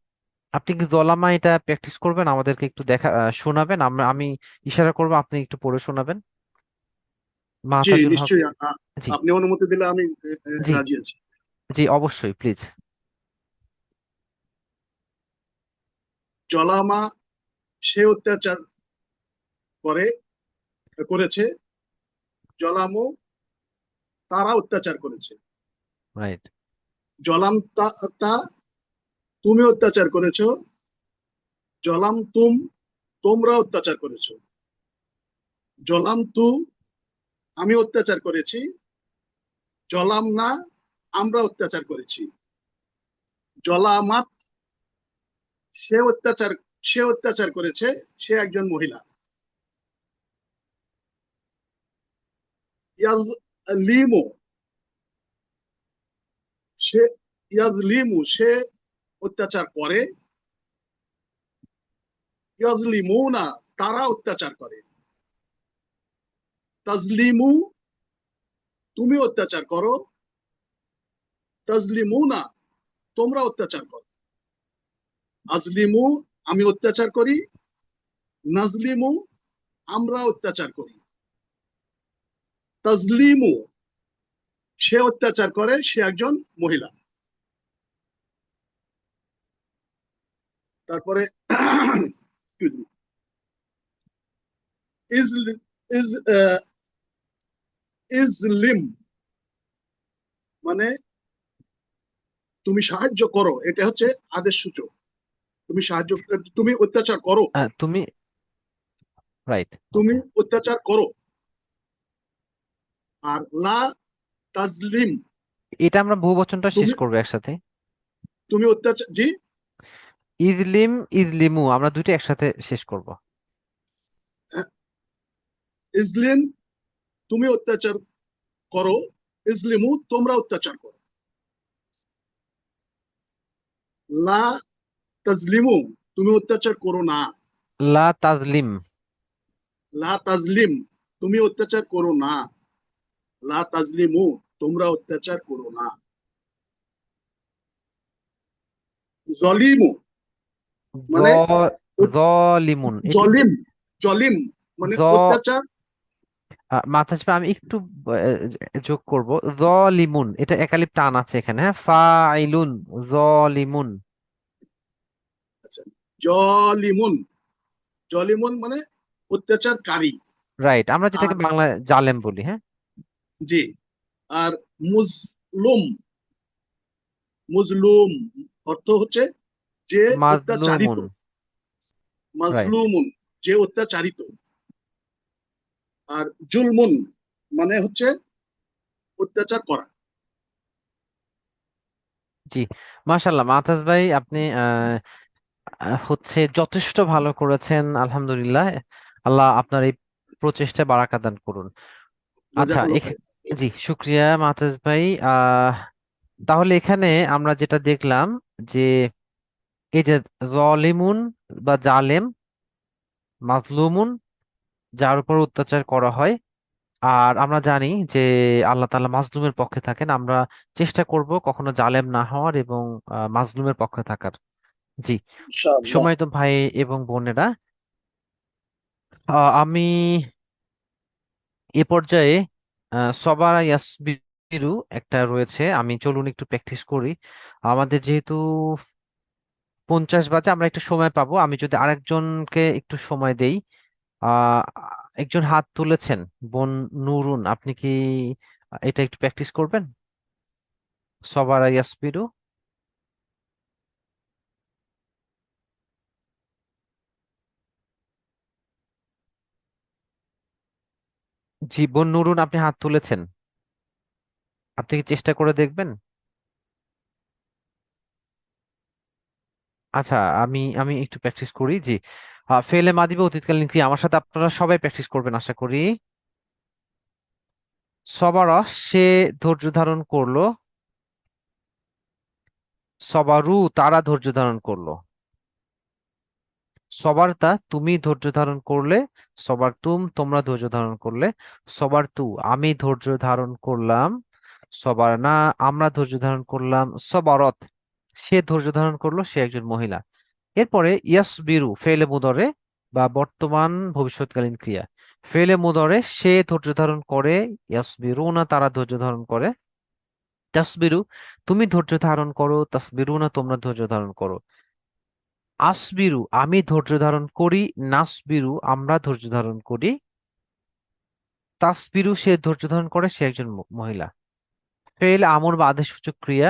আপনি কি জলামা এটা প্র্যাকটিস করবেন, আমাদেরকে একটু দেখা শোনাবেন, আমি ইশারা করবো, আপনি একটু পড়ে শোনাবেন। জি মাহতাজুল হক। নিশ্চয়ই, জি। আপনি অনুমতি দিলে আমি জি। রাজি আছি। জি অবশ্যই, প্লিজ। জলামা সে অত্যাচার করে করেছে, জলামু তারা অত্যাচার করেছে, রাইট। জলাম তা তুমি অত্যাচার করেছো, জলাম তোমরা অত্যাচার করেছো, জলাম আমি অত্যাচার করেছি, জলাম না আমরা অত্যাচার করেছি, জলামাত সে অত্যাচার সে অত্যাচার করেছে, সে একজন মহিলা, ইয়াজলিমু সে ইয়াজলিমু সে অত্যাচার করে, ইয়াজলিমুনা তারা অত্যাচার করে, তাজলিমু তুমি অত্যাচার করো, তাজলিমুনা তোমরা অত্যাচার করো, আজলিমু আমি অত্যাচার করি, নাজলিমু আমরা অত্যাচার করি। তাজলিমু, সে অত্যাচার করে, সে একজন মহিলা। তারপরে excuse me, ইজ ইজ ইজলিম মানে তুমি সাহায্য করো, এটা হচ্ছে আদেশ সূচক। তুমি সাহায্য, তুমি অত্যাচার করো, তুমি রাইট, তুমি ওকে। অত্যাচার করো। আর লা তাজলিম, এটা আমরা বহুবচনটা শেষ তুমি করবো একসাথে। তুমি অত্যাচার, জি, ইজলিম, ইজলিমু আমরা দুইটা একসাথে শেষ করব। ইজলিম তুমি অত্যাচার করো, ইজলিমু তোমরা অত্যাচার করো। লা তাজলিমু তুমি অত্যাচার করো না। লা তাজলিম। লা তাজলিম তুমি অত্যাচার করো না। লা তাজলিমু তোমরা অত্যাচার করো না। জলিমু জ মানে জলিমুন এটি জলিম, জলিম মানে জ অত্যাচার। মাথা চাপা আমি একটু যোগ করব। জলিমুন এটা একালিপ টান আছে এখানে, হ্যাঁ। ফাইলুন, জলিমুন। আচ্ছা, জলিমুন, জলিমুন মানে অত্যাচারকারী। রাইট, আমরা যেটাকে আর বাংলায় জালেম বলি, হ্যাঁ। জি, আর মুজলুম, মুজলুম অর্থ হচ্ছে যে অত্যাচারিত। মাজলুমুন। রাইট। মাজলুমুন যে অত্যাচারিত। আর জুলমুন মানে হচ্ছে অত্যাচার করা। জি, মাশাল্লাহ মাতাজ ভাই, আপনি হচ্ছে যথেষ্ট ভালো করেছেন, আলহামদুলিল্লাহ। আল্লাহ আপনার এই প্রচেষ্টায় বারাকা দান করুন। আচ্ছা, জাযাকাল্লাহু খাইর। জি, শুক্রিয়া মাতাজ ভাই। তাহলে এখানে আমরা যেটা দেখলাম যে এই যে জলিমুন বা জালেম, মাজলুমুন যার উপর অত্যাচার করা হয়। আর আমরা জানি যে আল্লাহ তাআলা মাজলুমের পক্ষে থাকেন। আমরা চেষ্টা করব কখনো জালেম না হওয়ার এবং মাজলুমের পক্ষে থাকার। জি, ইনশাআল্লাহ। সম্মানিত ভাই এবং বোনেরা, আমি এ পর্যায়ে সবারা ইয়াসবিরু একটা রয়েছে, আমি চলুন একটু প্র্যাকটিস করি। আমাদের যেহেতু 50 বাজে, আমরা একটু সময় পাবো। আমি যদি আরেকজনকে একটু সময় দেই। আহ একজন হাত তুলেছেন, বোন নুরুন, আপনি কি এটা একটু প্র্যাকটিস করবেন? সবারা ইয়াসবিরু। জি, বোন নুরুন, আপনি হাত তুলেছেন, আপনি কি চেষ্টা করে দেখবেন? আচ্ছা, আমি আমি একটু প্র্যাকটিস করি। জি, ফেলে মাদিবে অতীতকালীন ক্রিয়া আমার সাথে আপনারা সবাই প্র্যাকটিস করবেন আশা করি। সবারা সে ধৈর্য ধারণ করলো, সবারু তারা ধৈর্য ধারণ করলো, সবার তা তুমি ধৈর্য ধারণ করলে, সবার তুম তোমরা ধৈর্য ধারণ করলে, সবার তু আমি ধৈর্য ধারণ করলাম, সবার না আমরা ধৈর্য ধারণ করলাম, সবারত সে ধৈর্য ধারণ করলো, সে একজন মহিলা। এরপরে ইয়াসবিরু ফেলে মুদরে বা বর্তমান ভবিষ্যৎকালীন ক্রিয়া। ফেলে মুদরে সে ধৈর্য ধারণ করে, ইয়াসবিরু না তারা ধৈর্য ধারণ করে, তাসবিরু তুমি ধৈর্য ধারণ করো, তাসবিরু না তোমরা ধৈর্য ধারণ করো, আসবিরু আমি ধৈর্য ধারণ করি, নাসবিরু আমরা ধৈর্য ধারণ করি, তাসবিরু সে ধৈর্য ধারণ করে, সে একজন মহিলা। ফেল আমর বা আদেশসূচক ক্রিয়া।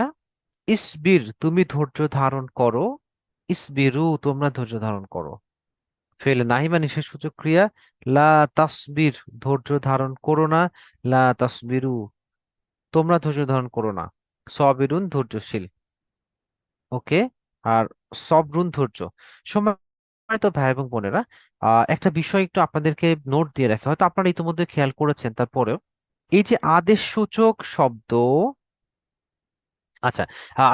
ইসবির তুমি ধৈর্য ধারণ করো, ইসবিরু তোমরা ধৈর্য ধারণ করো। ফেল নাহি বা নিষেধসূচক ক্রিয়া। লা তাসবির ধৈর্য ধারণ করো না, লা তাসবিরু তোমরা ধৈর্য ধারণ করো না। সবিরুন ধৈর্যশীল। ওকে। আর সবরুন ধৈর্য। সম্মানিত ভাই এবং বোনেরা, একটা বিষয় একটু আপনাদেরকে নোট দিয়ে রাখা, হয়তো আপনারা ইতিমধ্যে খেয়াল করেছেন, তারপরেও এই যে আদেশ সূচক শব্দ। আচ্ছা,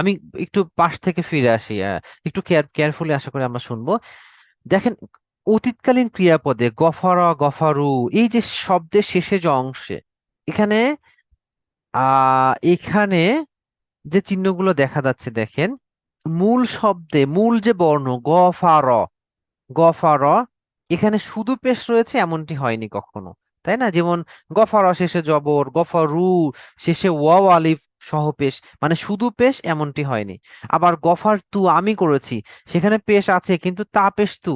আমি একটু পাশ থেকে ফিরে আসি, একটু কেয়ারফুলি আশা করি আমরা শুনবো। দেখেন, অতীতকালীন ক্রিয়াপদে গফারা গফারু, এই যে শব্দের শেষে যে অংশে, এখানে এখানে যে চিহ্নগুলো দেখা যাচ্ছে দেখেন, মূল শব্দে মূল যে বর্ণ গফার, গফার এখানে শুধু পেশ রয়েছে এমনটি হয়নি কখনো, তাই না? যেমন গফারা শেষে জবর, গফারু শেষে ওয়াও আলিফ সহ পেশ, মানে শুধু পেশ এমনটি হয়নি। আবার গফার তু আমি করেছি, সেখানে পেশ আছে কিন্তু তা পেশ তু,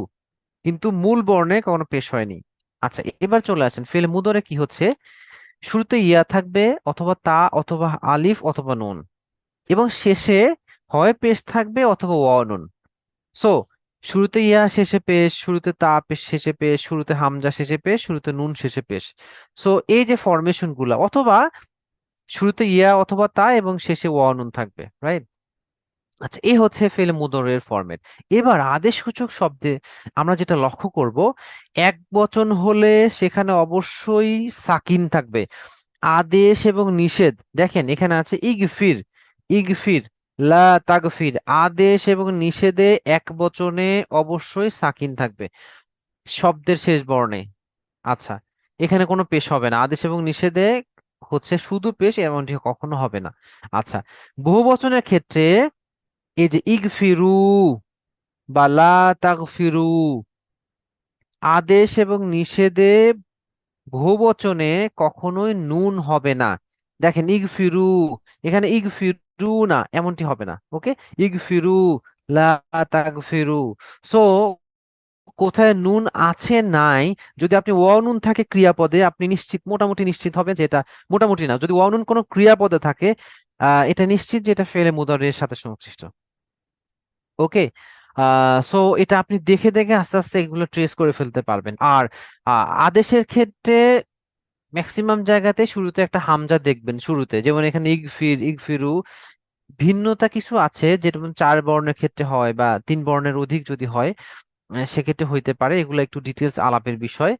কিন্তু মূল বর্ণে কোনো পেশ হয়নি। আচ্ছা, এবার চলে আসেন ফেল মুদরে কি হচ্ছে। শুরুতে ইয়া থাকবে অথবা তা অথবা আলিফ অথবা নুন, এবং শেষে হয় পেশ থাকবে অথবা ওয়াও নুন। সো শুরুতে ইয়া শেষে পেশ, শুরুতে তা পেশ শেষে পেশ, শুরুতে হামজা শেষে পেশ, শুরুতে নুন শেষে পেশ। সো এই যে ফরমেশন গুলা, অথবা শুরুতে ইয়া অথবা তা এবং শেষে ওয়াও নুন থাকবে, রাইট? আচ্ছা, এই হচ্ছে ফেল মুদরের ফরম্যাট। এবার আদেশসূচক শব্দে আমরা যেটা লক্ষ্য করব, এক বচন হলে সেখানে অবশ্যই সাকিন থাকবে। আদেশ এবং নিষেধ, দেখেন এখানে আছে ইগফির, ইগফির, লা তাগফির। আদেশ এবং নিষেধে এক বচনে অবশ্যই সাকিন থাকবে শব্দের শেষ বর্ণে। আচ্ছা, এখানে কোনো পেশ হবে না, আদেশ এবং নিষেধে হচ্ছে শুধু পেশ, এমনটি কখনো হবে না। আচ্ছা, বহুবচনের ক্ষেত্রে এই যে ইগফিরু বা লা তাগফিরু, আদেশ এবং নিষেধে বহুবচনে কখনোই নুন হবে না। দেখেন ইগফিরু, এখানে ইগফিরু না এমনটি হবে না, ওকে? ইগফিরু, লা তাগফিরু। সো কোথায় নুন আছে নাই, যদি আপনি নুন থাকে ক্রিয়াপদে, আপনি নিশ্চিত, মোটামুটি নিশ্চিত হবেন যে এটা, মোটামুটি না, যদি নুন কোনো ক্রিয়াপদে থাকে এটা নিশ্চিত যে এটা ফেলে মুদারের সাথে সংশ্লিষ্ট। ওকে, সো এটা আপনি দেখে দেখে আস্তে আস্তে এগুলো ট্রেস করে ফেলতে পারবেন। আর আদেশের ক্ষেত্রে ম্যাক্সিমাম জায়গাতে শুরুতে একটা হামজা দেখবেন শুরুতে, যেমন এখানে ইগফির, ইগফিরু। ভিন্নতা কিছু আছে, যেটা চার বর্ণের ক্ষেত্রে হয় বা তিন বর্ণের অধিক যদি হয় সেক্ষেত্রে হইতে পারে, এগুলো একটু ডিটেলস আলাপের বিষয়।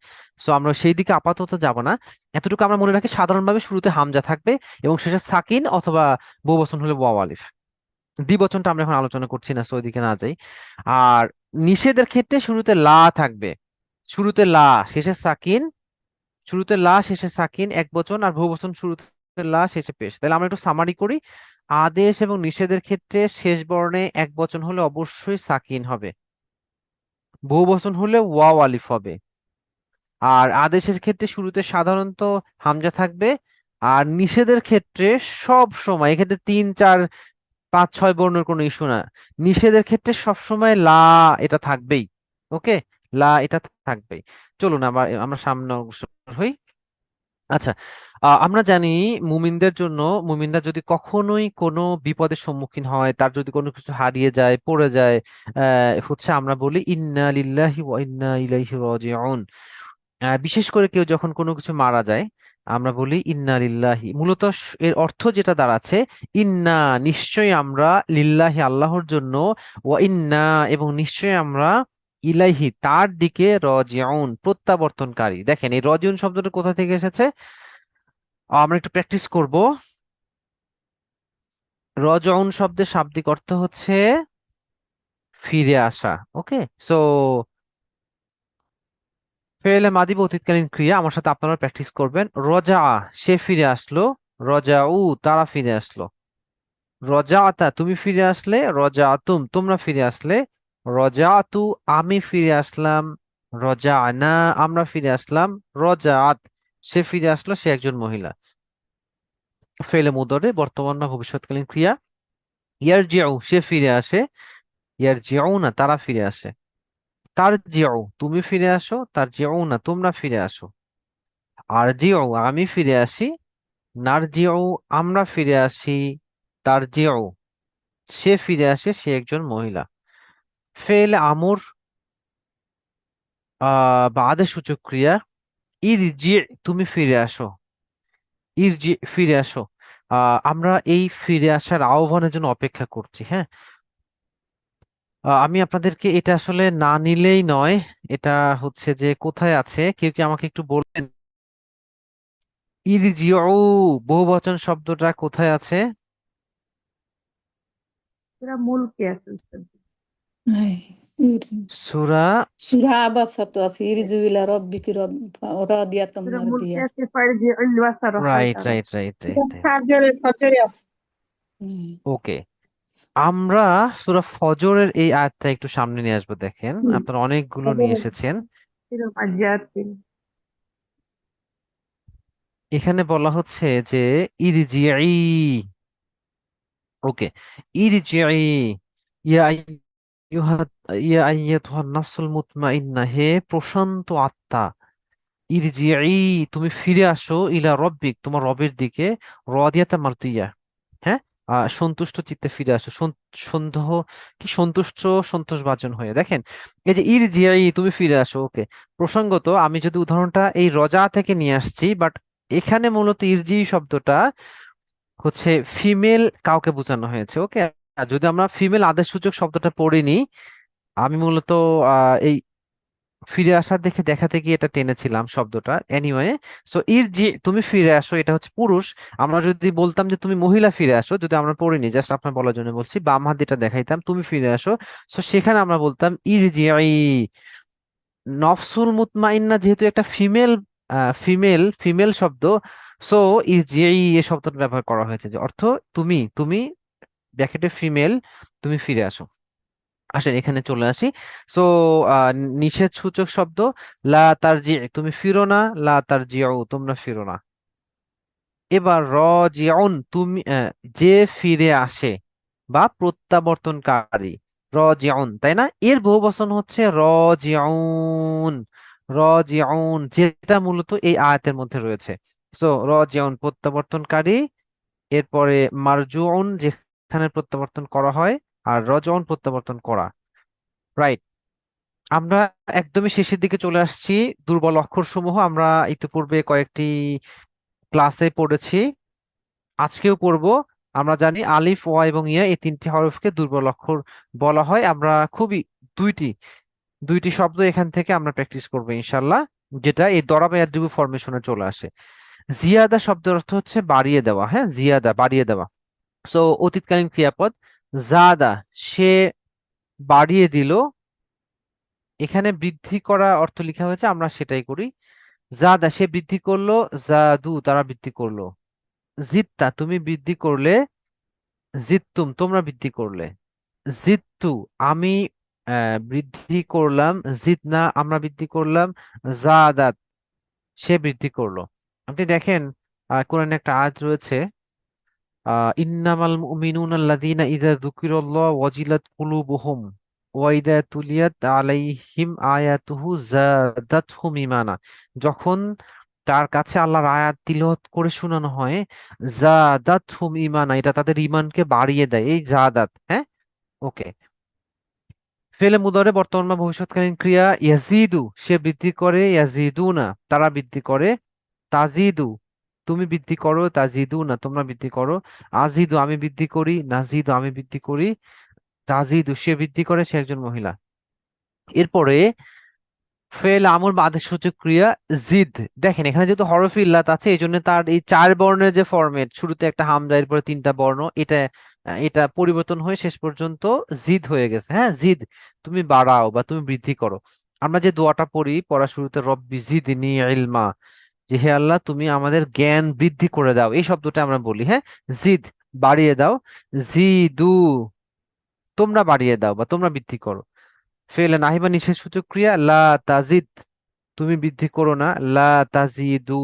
সো আমরা সেই দিকে আপাতত যাব না। এতটুকু আমরা মনে রাখি, সাধারণভাবে শুরুতে হামজা থাকবে এবং শেষে সাকিন অথবা বহুবচন হলে ওয়াও আলিফ। দ্বিবচনটা আমরা এখন আলোচনা করছি না, সো ওইদিকে না যাই। আর নিষেধের ক্ষেত্রে শুরুতে লা থাকবে, শুরুতে লা শেষে সাকিন, শুরুতে লা শেষে সাকিন এক বচন, আর বহুবচন শুরুতে লা শেষে পেশ। তাহলে আমরা একটু সামারি করি। আদেশ এবং নিষেধের ক্ষেত্রে শেষ বর্ণে এক বচন হলে অবশ্যই সাকিন হবে, বহুবচন হলে ওয়াও আলিফ হবে। আর আদেশের ক্ষেত্রে শুরুতে সাধারণত হামজা থাকবে। আর নিষেধের ক্ষেত্রে সব সময়, এক্ষেত্রে তিন চার পাঁচ ছয় বর্ণের কোনো ইস্যু না, নিষেধের ক্ষেত্রে সব সময় লা এটা থাকবেই। ওকে, লা এটা থাকবেই। চলুন আবার আমরা সামনে অগ্রসর হই। আচ্ছা, আমরা জানি মুমিনদের জন্য, মুমিনরা যদি কখনোই কোনো বিপদের সম্মুখীন হয়, তার যদি কোনো কিছু হারিয়ে যায়, পড়ে যায়, হচ্ছে আমরা বলি ইন্না লিল্লাহি ওয়া ইন্না ইলাইহি রাজিউন। বিশেষ করে কেউ যখন কোনো কিছু মারা যায়, আমরা বলি ইন্না লিল্লাহি। মূলত এর অর্থ যেটা দাঁড়াচ্ছে, ইন্না নিশ্চয়ই আমরা, লিল্লাহি আল্লাহর জন্য, ওয়া ইন্না এবং নিশ্চয়ই আমরা, ইলাইহি তার দিকে, রাজিউন প্রত্যাবর্তনকারী। দেখেন এই রাজিউন শব্দটা কোথা থেকে এসেছে, আমরা একটু প্র্যাকটিস করব। রজউন শব্দের শাব্দিক অর্থ হচ্ছে ফিরে আসা। ওকে, সো ফেলে মাদি বা অতীতকালীন ক্রিয়া, আমার সাথে আপনারা প্র্যাকটিস করবেন। রজা, সে ফিরে আসলো। রজাউ, তারা ফিরে আসলো। রজাআতা, তুমি ফিরে আসলে। রজাআতুম, তোমরা ফিরে আসলে। রজাআতু, আমি ফিরে আসলাম। রজাআনা, আমরা ফিরে আসলাম। রজাআত, সে ফিরে আসলো, সে একজন মহিলা। ফেলে মুদরে বর্তমান বা ভবিষ্যৎকালীন ক্রিয়া। ইয়ারজিউ, সে ফিরে আসে। ইয়ারজিউনা, তারা ফিরে আসে। তারজিউ, তুমি ফিরে আসো। তারজিউনা, তোমরা ফিরে আসো। আরজিউ, আমি ফিরে আসি। নারজিউ, আমরা ফিরে আসি। তারজিউ, সে ফিরে আসে, সে একজন মহিলা। ফেল আমর বা আদেশসূচক ক্রিয়া। ইরজি, তুমি ফিরে আসো। ইরজি, ফিরে আসো। আমরা এই ফিরে আসার আহ্বানের জন্য অপেক্ষা করছি, হ্যাঁ। আমি আপনাদেরকে এটা আসলে না নিলেই নয়। এটা হচ্ছে যে কোথায় আছে, কেউ কি আমাকে একটু বলবেন? ইরজিউ বহুবচন শব্দটা কোথায় আছে? এরা মূল কে আছে উস্তাদ? Ay, Surah, Surah Abasa to asiri ila rabbiki radiyatan এরা মূল কে mardiya. আছে পারে যে ইলবাসার রাইট হালকা রাইট রাইট রাইট। ফাজরে ফজরে আছে। Hmm. ওকে, আমরা সূরা ফজরের এই আয়াতটা একটু সামনে নিয়ে আসবো। দেখেন হুম, আপনারা অনেকগুলো নিয়ে ফজরে আছে। এসেছেন। এরকম জাতিন। এখানে বলা হচ্ছে যে ইরজিই, ওকে, ইরজিই ইয়া আইয়ুহা ইয়া আইয়াতুহান নাফসুল মুতমাইন্নাহ, হে প্রশান্ত আত্মা, ইরজিই তুমি ফিরে আসো, ইলা রব্বিক তোমার রবের দিকে, রাদিয়াতাম মারদিয়া, হ্যাঁ, সন্তুষ্ট চিত্তে ফিরে আসো, সন্দেহ কি সন্তুষ্ট, সন্তোষভাজন হয়ে। দেখেন এই যে ইরজিই তুমি ফিরে আসো, ওকে, প্রসঙ্গত আমি যদি উদাহরণটা এই রজা থেকে নিয়ে আসছি, বাট এখানে মূলত ইরজি শব্দটা হচ্ছে ফিমেল কাউকে বোঝানো হয়েছে, ওকে। আর যদি আমরা ফিমেল আদেশসূচক শব্দটা পড়িনি, আমি মূলত এই ফিরে আসার দেখে দেখাতে গিয়ে এটা টেনেছিলাম শব্দটা, এনিওয়ে। সো ইর যে তুমি ফিরে আসো এটা হচ্ছে পুরুষ। আমরা যদি বলতাম যে তুমি মহিলা ফিরে আসো, যদি আমরা পড়িনি, জাস্ট আপনার বলার জন্য বলছি, বাম হাত যেটা দেখাইতাম তুমি ফিরে আসো, সো সেখানে আমরা বলতাম ইর জিই। নফসুল মুতমাইন্না যেহেতু একটা ফিমেল, ফিমেল শব্দ, সো ইর জিই এই শব্দটা ব্যবহার করা হয়েছে, যে অর্থ তুমি, তুমি ব্র্যাকেটে ফিমেল, তুমি ফিরে আসো। আসেন এখানে চলে আসি। সো নিষেধ সূচক শব্দ, লা তারজি তুমি ফিরো না, লা তারজিউ তোমরা ফিরো না। এবার রজিউন তুমি যে ফিরে আসে বা প্রত্যাবর্তনকারী, রজিউন, তাই না? এর বহুবচন হচ্ছে রজিউন, রজিউন যেটা মূলত এই আয়াতের মধ্যে রয়েছে। সো রজিউন প্রত্যাবর্তনকারী, এরপরে মারজুউন যেখানে প্রত্যাবর্তন করা হয়, আর রজউন প্রত্যাবর্তন করা, রাইট। আমরা একদমই শেষের দিকে চলে আসছি। দুর্বল অক্ষর সমূহ আমরা ইতিপূর্বে কয়েকটি ক্লাসে পড়েছি, আজকেও পড়ব। আমরা জানি আলিফ, ওয়া এবং ইয়া এই তিনটি হরফকে দুর্বল অক্ষর বলা হয়। আমরা খুবই দুইটি দুইটি শব্দ এখান থেকে আমরা প্র্যাকটিস করবো ইনশাল্লাহ, যেটা এই দরাব ইয়াদরিবু ফরমেশনে চলে আসে। জিয়াদা শব্দের অর্থ হচ্ছে বাড়িয়ে দেওয়া, হ্যাঁ, জিয়াদা বাড়িয়ে দেওয়া। সো অতীতকালীন ক্রিয়াপদ, জাদা সে বাড়িয়ে দিল, এখানে বৃদ্ধি করা অর্থ লেখা হয়েছে, আমরা সেটাই করি। জাদা সে বৃদ্ধি করলো, জাদু তারা বৃদ্ধি করলো, জিত্তা তুমি বৃদ্ধি করলে, জিত্তুম তোমরা বৃদ্ধি করলে, জিত্তু আমি বৃদ্ধি করলাম, জিতনা আমরা বৃদ্ধি করলাম, জাদাত সে বৃদ্ধি করলো। আপনি দেখেন কোরআনে একটা আয়াত রয়েছে, ইন্নামাল মুমিনুনা আল্লাযীনা ইযা যুকিরাল্লাহু ওয়াজিলাত কুলুবুহুম ওয়া ইযা তুলিয়াত আলাইহিম আয়াতুহু যাদাতহুম ঈমানা, যখন তার কাছে আল্লাহর আয়াত তিলাওয়াত করে শোনানো হয়, যাদাতহুম ঈমানা এটা তাদের ঈমানকে বাড়িয়ে দেয়, এই যাদাত, হ্যাঁ, ওকে। ফেলে মুদারে বর্তমান বা ভবিষ্যৎকালীন ক্রিয়া, ইয়াজিদু সে বৃদ্ধি করে, ইয়াজিদুনা তারা বৃদ্ধি করে, তাজিদু তুমি বৃদ্ধি করো, তাজিদু না তোমরা বৃদ্ধি করো, আজিদু আমি বৃদ্ধি করি, নাজিদু আমি বৃদ্ধি করি, তাজিদু সে বৃদ্ধি করে, সে একজন মহিলা। এরপরে ফেল আমর বা আদেশসূচক ক্রিয়া, জিদ। দেখেন এখানে যেহেতু হরফ ইল্লাত আছে, এই জন্য তার এই চার বর্ণের যে ফরম্যাট, শুরুতে একটা হামজা এরপরে তিনটা বর্ণ, এটা এটা পরিবর্তন হয়ে শেষ পর্যন্ত জিদ হয়ে গেছে, হ্যাঁ, জিদ তুমি বাড়াও বা তুমি বৃদ্ধি করো। আমরা যে দোয়াটা পড়ি পড়া শুরুতে, রব্বি জিদনি ইলমা, যে হে আল্লাহ তুমি আমাদের জ্ঞান বৃদ্ধি করে দাও, এই শব্দটা আমরা বলি, হ্যাঁ, জিদ বাড়িয়ে দাও, জিদু তোমরা বাড়িয়ে দাও বা তোমরা বৃদ্ধি করো। ফেলে নাহিবা নিষেধ সূচক ক্রিয়া, লা তাজিদ তুমি বৃদ্ধি করো না, লা তাজিদু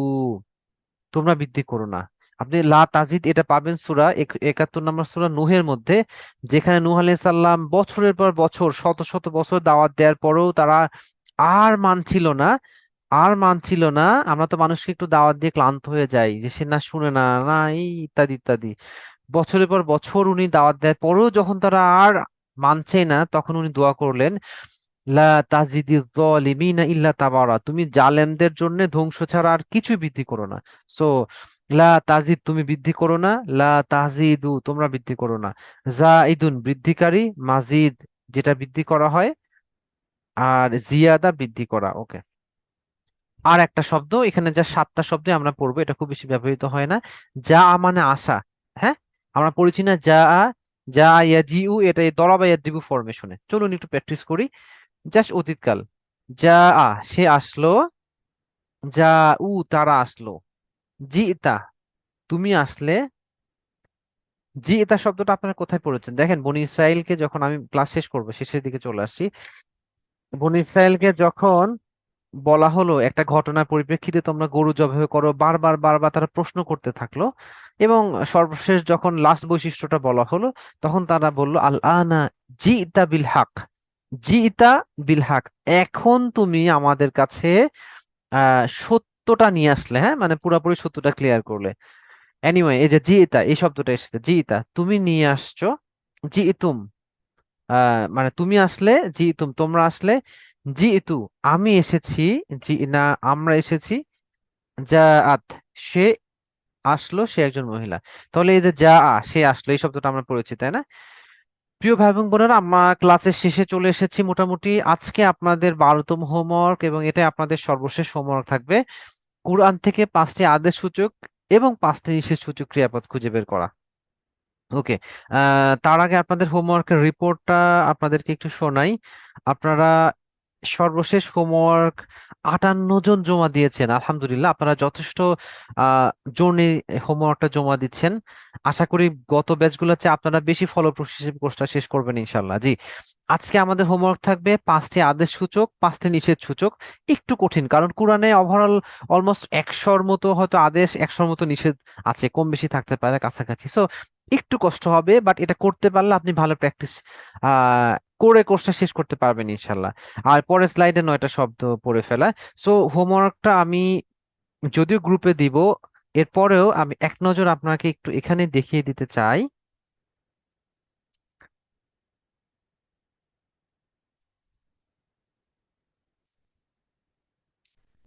তোমরা বৃদ্ধি করো না। আপনি লা তাজিদ এটা পাবেন সূরা 71 নম্বর সূরা নূহের মধ্যে, যেখানে নূহ আলাইহিস সালাম বছরের পর বছর, শত শত বছর দাওয়াত দেওয়ার পরেও তারা আর মানছিল না, আর মানছিল না। আমরা তো মানুষকে একটু দাওয়াত দিয়ে ক্লান্ত হয়ে যাই, যে সে না শুনে না, না এই ইত্যাদি ইত্যাদি। বছরের পর বছর উনি দাওয়াত দেওয়ার পরেও যখন তারা আর মানছে না, তখন উনি দোয়া করলেন, লা তাজিদি যালিমিনা ইল্লা তাবারা, তুমি জালেমদের জন্য ধ্বংস ছাড়া আর কিছু বৃদ্ধি করো না। সো লা তাজিদ তুমি বৃদ্ধি করো না, লা তাজিদু তোমরা বৃদ্ধি করো না, জাইদুন বৃদ্ধিকারী, মাজিদ যেটা বৃদ্ধি করা হয়, আর জিয়াদা বৃদ্ধি করা, ওকে। আর একটা শব্দ এখানে, যা সাতটা শব্দ আমরা পড়বো, এটা খুব বেশি ব্যবহৃত হয় না, যা মানে আসা, হ্যাঁ, আমরা পড়েছি না যা, যা ইয়াজিউ, এটা এই দরাবা ইয়াদ্রিবু ফরমেশনে। চলুন একটু প্র্যাকটিস করি, জাস্ট অতীতকাল, যা সে আসলো, যা তারা আসলো, জি ইতা তুমি আসলে। জি ইতা শব্দটা আপনারা কোথায় পড়েছেন? দেখেন বনি ইসরাইলকে যখন, আমি ক্লাস শেষ করবো, শেষের দিকে চলে আসছি, বনি ইসরাইলকে যখন বলা হলো একটা ঘটনার পরিপ্রেক্ষিতে তোমরা গরু জবাই করো, বারবার বারবার তারা প্রশ্ন করতে থাকলো, এবং সর্বশেষ যখন লাস্ট বৈশিষ্ট্যটা বলা হলো তখন তারা বলল আল আনা জিইতা বিল হক, জিইতা বিল হক, এখন তুমি আমাদের কাছে সত্যটা নিয়ে আসলে, হ্যাঁ মানে পুরোপুরি সত্যটা ক্লিয়ার করলে। এনিওয়ে, এই যে জিইতা এই শব্দটা এসেছে, জিইতা তুমি নিয়ে আসছো, জিইতুম মানে তুমি আসলে, জিইতুম তোমরা আসলে, জিইতু আমি এসেছি, জি না আমরা এসেছি, জাআত সে আসলো, সে একজন মহিলা। তাহলে এই যে সে আসলো এই শব্দটা আমরা পড়েছি, তাই না? প্রিয় ভাই এবং বোনেরা, আমরা ক্লাসের শেষে চলে এসেছি মোটামুটি। আজকে আপনাদের 12তম হোমওয়ার্ক, এবং এটা আপনাদের সর্বশেষ হোমওয়ার্ক থাকবে কুরআন থেকে 5টি আদেশ সূচক এবং 5টি নিষেধ সূচক ক্রিয়াপদ খুঁজে বের করা। ওকে, তার আগে আপনাদের হোমওয়ার্কের রিপোর্টটা আপনাদেরকে একটু শোনাই। আপনারা সর্বশেষ হোমওয়ার্ক 58 জন জমা দিয়েছেন, আলহামদুলিল্লাহ। আপনারা যথেষ্ট জোর নিয়ে হোমওয়ার্কটা জমা দিচ্ছেন। আশা করি গত ব্যাচগুলোর চেয়ে আপনারা বেশি ফলপ্রসূ হিসেবে কোর্সটা শেষ করবেন ইনশাল্লাহ। জি, আজকে আমাদের হোমওয়ার্ক থাকবে 5টি আদেশ সূচক, 5টি নিষেধ সূচক। একটু কঠিন, কারণ কোরআনে ওভারঅল অলমোস্ট 100-র মতো হয়তো আদেশ, 100-র মতো নিষেধ আছে, কম বেশি থাকতে পারে কাছাকাছি। সো একটু কষ্ট হবে, বাট এটা করতে পারলে আপনি ভালো প্র্যাকটিস আহ করে কোর্সটা শেষ করতে পারবেন ইনশাল্লাহ। আর পরের স্লাইডে 9টা শব্দ পড়ে ফেলা। সো হোমওয়ার্কটা আমি যদিও গ্রুপে দিব, এরপরেও আমি এক নজর আপনাকে একটু এখানে দেখিয়ে দিতে চাই।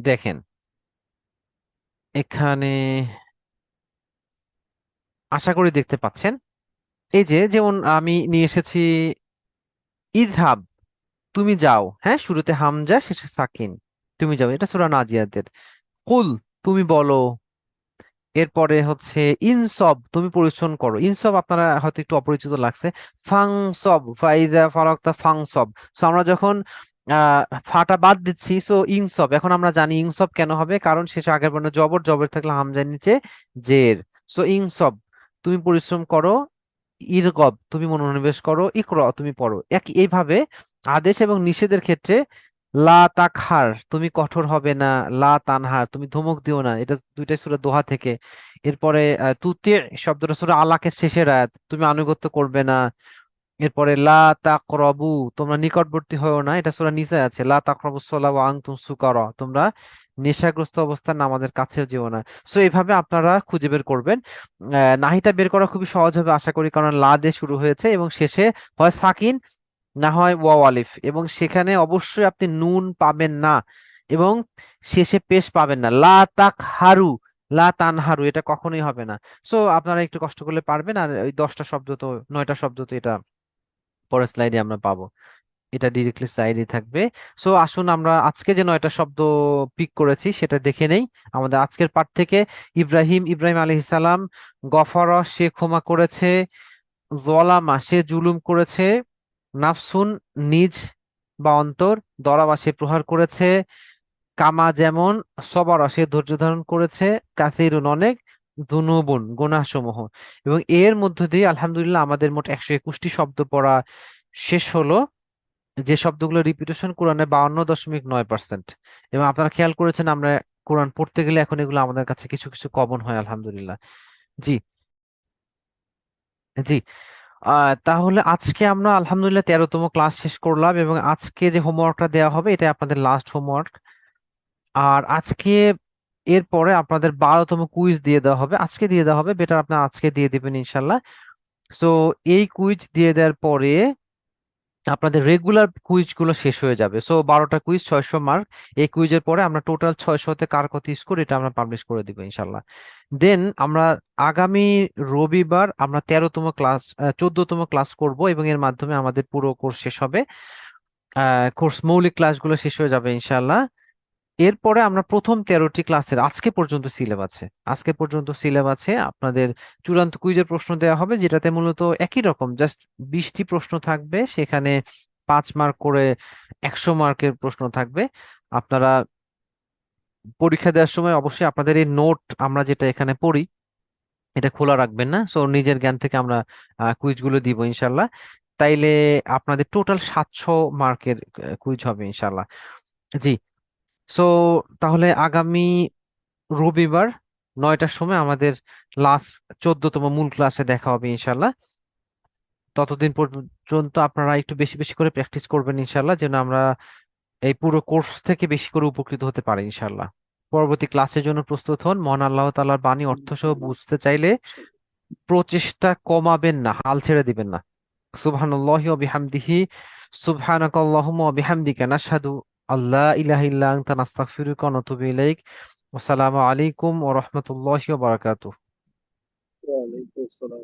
দেখেন এখানে, আশা করি দেখতে পাচ্ছেন। এই যে যেমন আমি নিয়ে এসেছি ইযহাব, তুমি যাও, হ্যাঁ শুরুতে হামজা শেষে সাকিন, তুমি যাও, এটা সূরা নাজিয়াতের। কুল তুমি বলো, এরপরে হচ্ছে ইনসব তুমি পরিশ্রম করো, ইনসব আপনারা হয়তো একটু অপরিচিত লাগছে। ফাংসব ফাইদা ফারাক্তা ফাংসব, সো আমরা যখন আহ ফাটা বাদ দিচ্ছি, সো ইনসব, এখন আমরা জানি ইনসব কেন হবে, কারণ শেষে আগের বর্ণে জবর, জবর থাকলে হামজার নিচে জের। সো ইনসব তুমি পরিশ্রম করো, ইরগব তুমি মনোনিবেশ করো, ইকর তুমি পড়ো। এইভাবে আদেশ এবং নিষেধের ক্ষেত্রে লা তাকহার তুমি কঠোর হবে না, লা তানহার তুমি ধমক দিও না, এটা দুইটাই সূরা দোহা থেকে। এরপরে তুতি শব্দটা সূরা আলাকের শেষের আয়াত, তুমি আনুগত্য করবে না। এরপরে লা তাকরাবু তোমরা নিকটবর্তী হও না, এটা সূরা নিসায় আছে, লা তাকরাবুস সালাহ ওয়া আনতুম সুকারা তোমরা নেশাগ্রস্ত অবস্থায় নামাজের কাছেও যেও না। সো এইভাবে আপনারা খুঁজে বের করবেন। নাহিটা বের করা খুবই সহজ হবে আশা করি, কারণ লা দিয়ে শুরু হয়েছে এবং শেষে হয় সাকিন না হয় ওয়াও আলিফ, এবং সেখানে অবশ্যই আপনি নুন পাবেন না, এবং শেষে পেশ পাবেন না। লা তাক হারু, লা তানহারু এটা কখনোই হবে না। সো আপনারা একটু কষ্ট করলে পারবেন। আর ওই 10টা শব্দ তো, 9টা শব্দ তো এটা পরের স্লাইডে আমরা পাবো, এটা ডিরেক্টলি স্লাইডে থাকবে। সো আসুন আমরা আজকে যে 9টা শব্দ পিক করেছি সেটা দেখে নেই আমাদের আজকের পাঠ থেকে। ইব্রাহিম, ইব্রাহিম আলাইহিস সালাম। গফর সে ক্ষমা করেছে, জলামা সে জুলুম করেছে, নাফসুন নিজ বা অন্তর, দরাবা সে প্রহার করেছে, কামা যেমন, সবরা সে ধৈর্য ধারণ করেছে, কাসিরুন অনেক, দুনুবুন গুনাহসমূহ। এবং এর মধ্য দিয়ে আলহামদুলিল্লাহ আমাদের মোট 121টি শব্দ পড়া শেষ হলো, যে শব্দগুলো রিপিটেশন কোরআনে 52.9%। এবং আপনারা খেয়াল করেছেন আমরা কোরআন পড়তে গেলে এখন এগুলো আমাদের কাছে কিছু কিছু কমন হয় আলহামদুলিল্লাহ। জি, জি। তাহলে আজকে আমরা আলহামদুলিল্লাহ 13তম ক্লাস শেষ করলাম, এবং আজকে যে হোমওয়ার্কটা দেওয়া হবে এটা আপনাদের লাস্ট হোমওয়ার্ক। আর আজকে এরপরে আপনাদের 12তম কুইজ দিয়ে দেওয়া হবে, আজকে দিয়ে দেওয়া হবে, বেটার আপনারা আজকে দিয়ে দিবেন ইনশাল্লাহ। সো এই কুইজ দিয়ে দেওয়ার পরে আপনাদের রেগুলার কুইজ গুলো শেষ হয়ে যাবে। সো 12টা কুইজ 600 মার্ক, এই কুইজের পরে আমরা টোটাল 600-তে কার কত স্কোর এটা আমরা পাবলিশ করে দিব ইনশাল্লাহ। দেন আমরা আগামী রবিবার আমরা 13তম ক্লাস 14তম ক্লাস করব, এবং এর মাধ্যমে আমাদের পুরো কোর্স শেষ হবে। কোর্স মৌলিক ক্লাসগুলো শেষ হয়ে যাবে ইনশাল্লাহ। এরপরে আমরা প্রথম 13টি ক্লাসের আজকে পর্যন্ত সিলেবাসে আপনাদের চূড়ান্ত কুইজের প্রশ্ন দেওয়া হবে, যেটাতে মূলত একই রকম জাস্ট 20টি প্রশ্ন থাকবে, সেখানে 5 মার্ক করে 100 মার্কের প্রশ্ন থাকবে। আপনারা পরীক্ষা দেওয়ার সময় অবশ্যই আপনাদের এই নোট আমরা যেটা এখানে পড়ি এটা খোলা রাখবেন না, সো নিজের জ্ঞান থেকে আমরা কুইজগুলো দিব ইনশাল্লাহ। তাইলে আপনাদের টোটাল 700 মার্কের কুইজ হবে ইনশাল্লাহ। জি। সো তাহলে আগামী রবিবার 9টার সময় আমাদের লাস্ট 14তম মূল ক্লাসে দেখা হবে ইনশাল্লাহ। ততদিন পর্যন্ত আপনারা একটু বেশি বেশি করে প্র্যাকটিস করবেন ইনশাল্লাহ, যেন আমরা এই পুরো কোর্স থেকে বেশি করে উপকৃত হতে পারি ইনশাল্লাহ। পরবর্তী ক্লাসের জন্য প্রস্তুত হন। মহান আল্লাহ তাআলার বাণী অর্থ সহ বুঝতে চাইলে প্রচেষ্টা কমাবেন না, হাল ছেড়ে দিবেন না। সুবহানাল্লাহি ওয়া বিহামদিহি, সুবহানাকাল্লাহুম্মা ওয়া বিহামদিকা, নাশহাদু আল্লা ইলাহা ইল্লা আনতা, নাস্তাগফিরুকা ওয়া নাতুবু ইলাইক। আসসালামু আলাইকুম ওয়া রাহমাতুল্লাহি ওয়া বারাকাতুহু। ওয়ালাইকুম আসসালাম।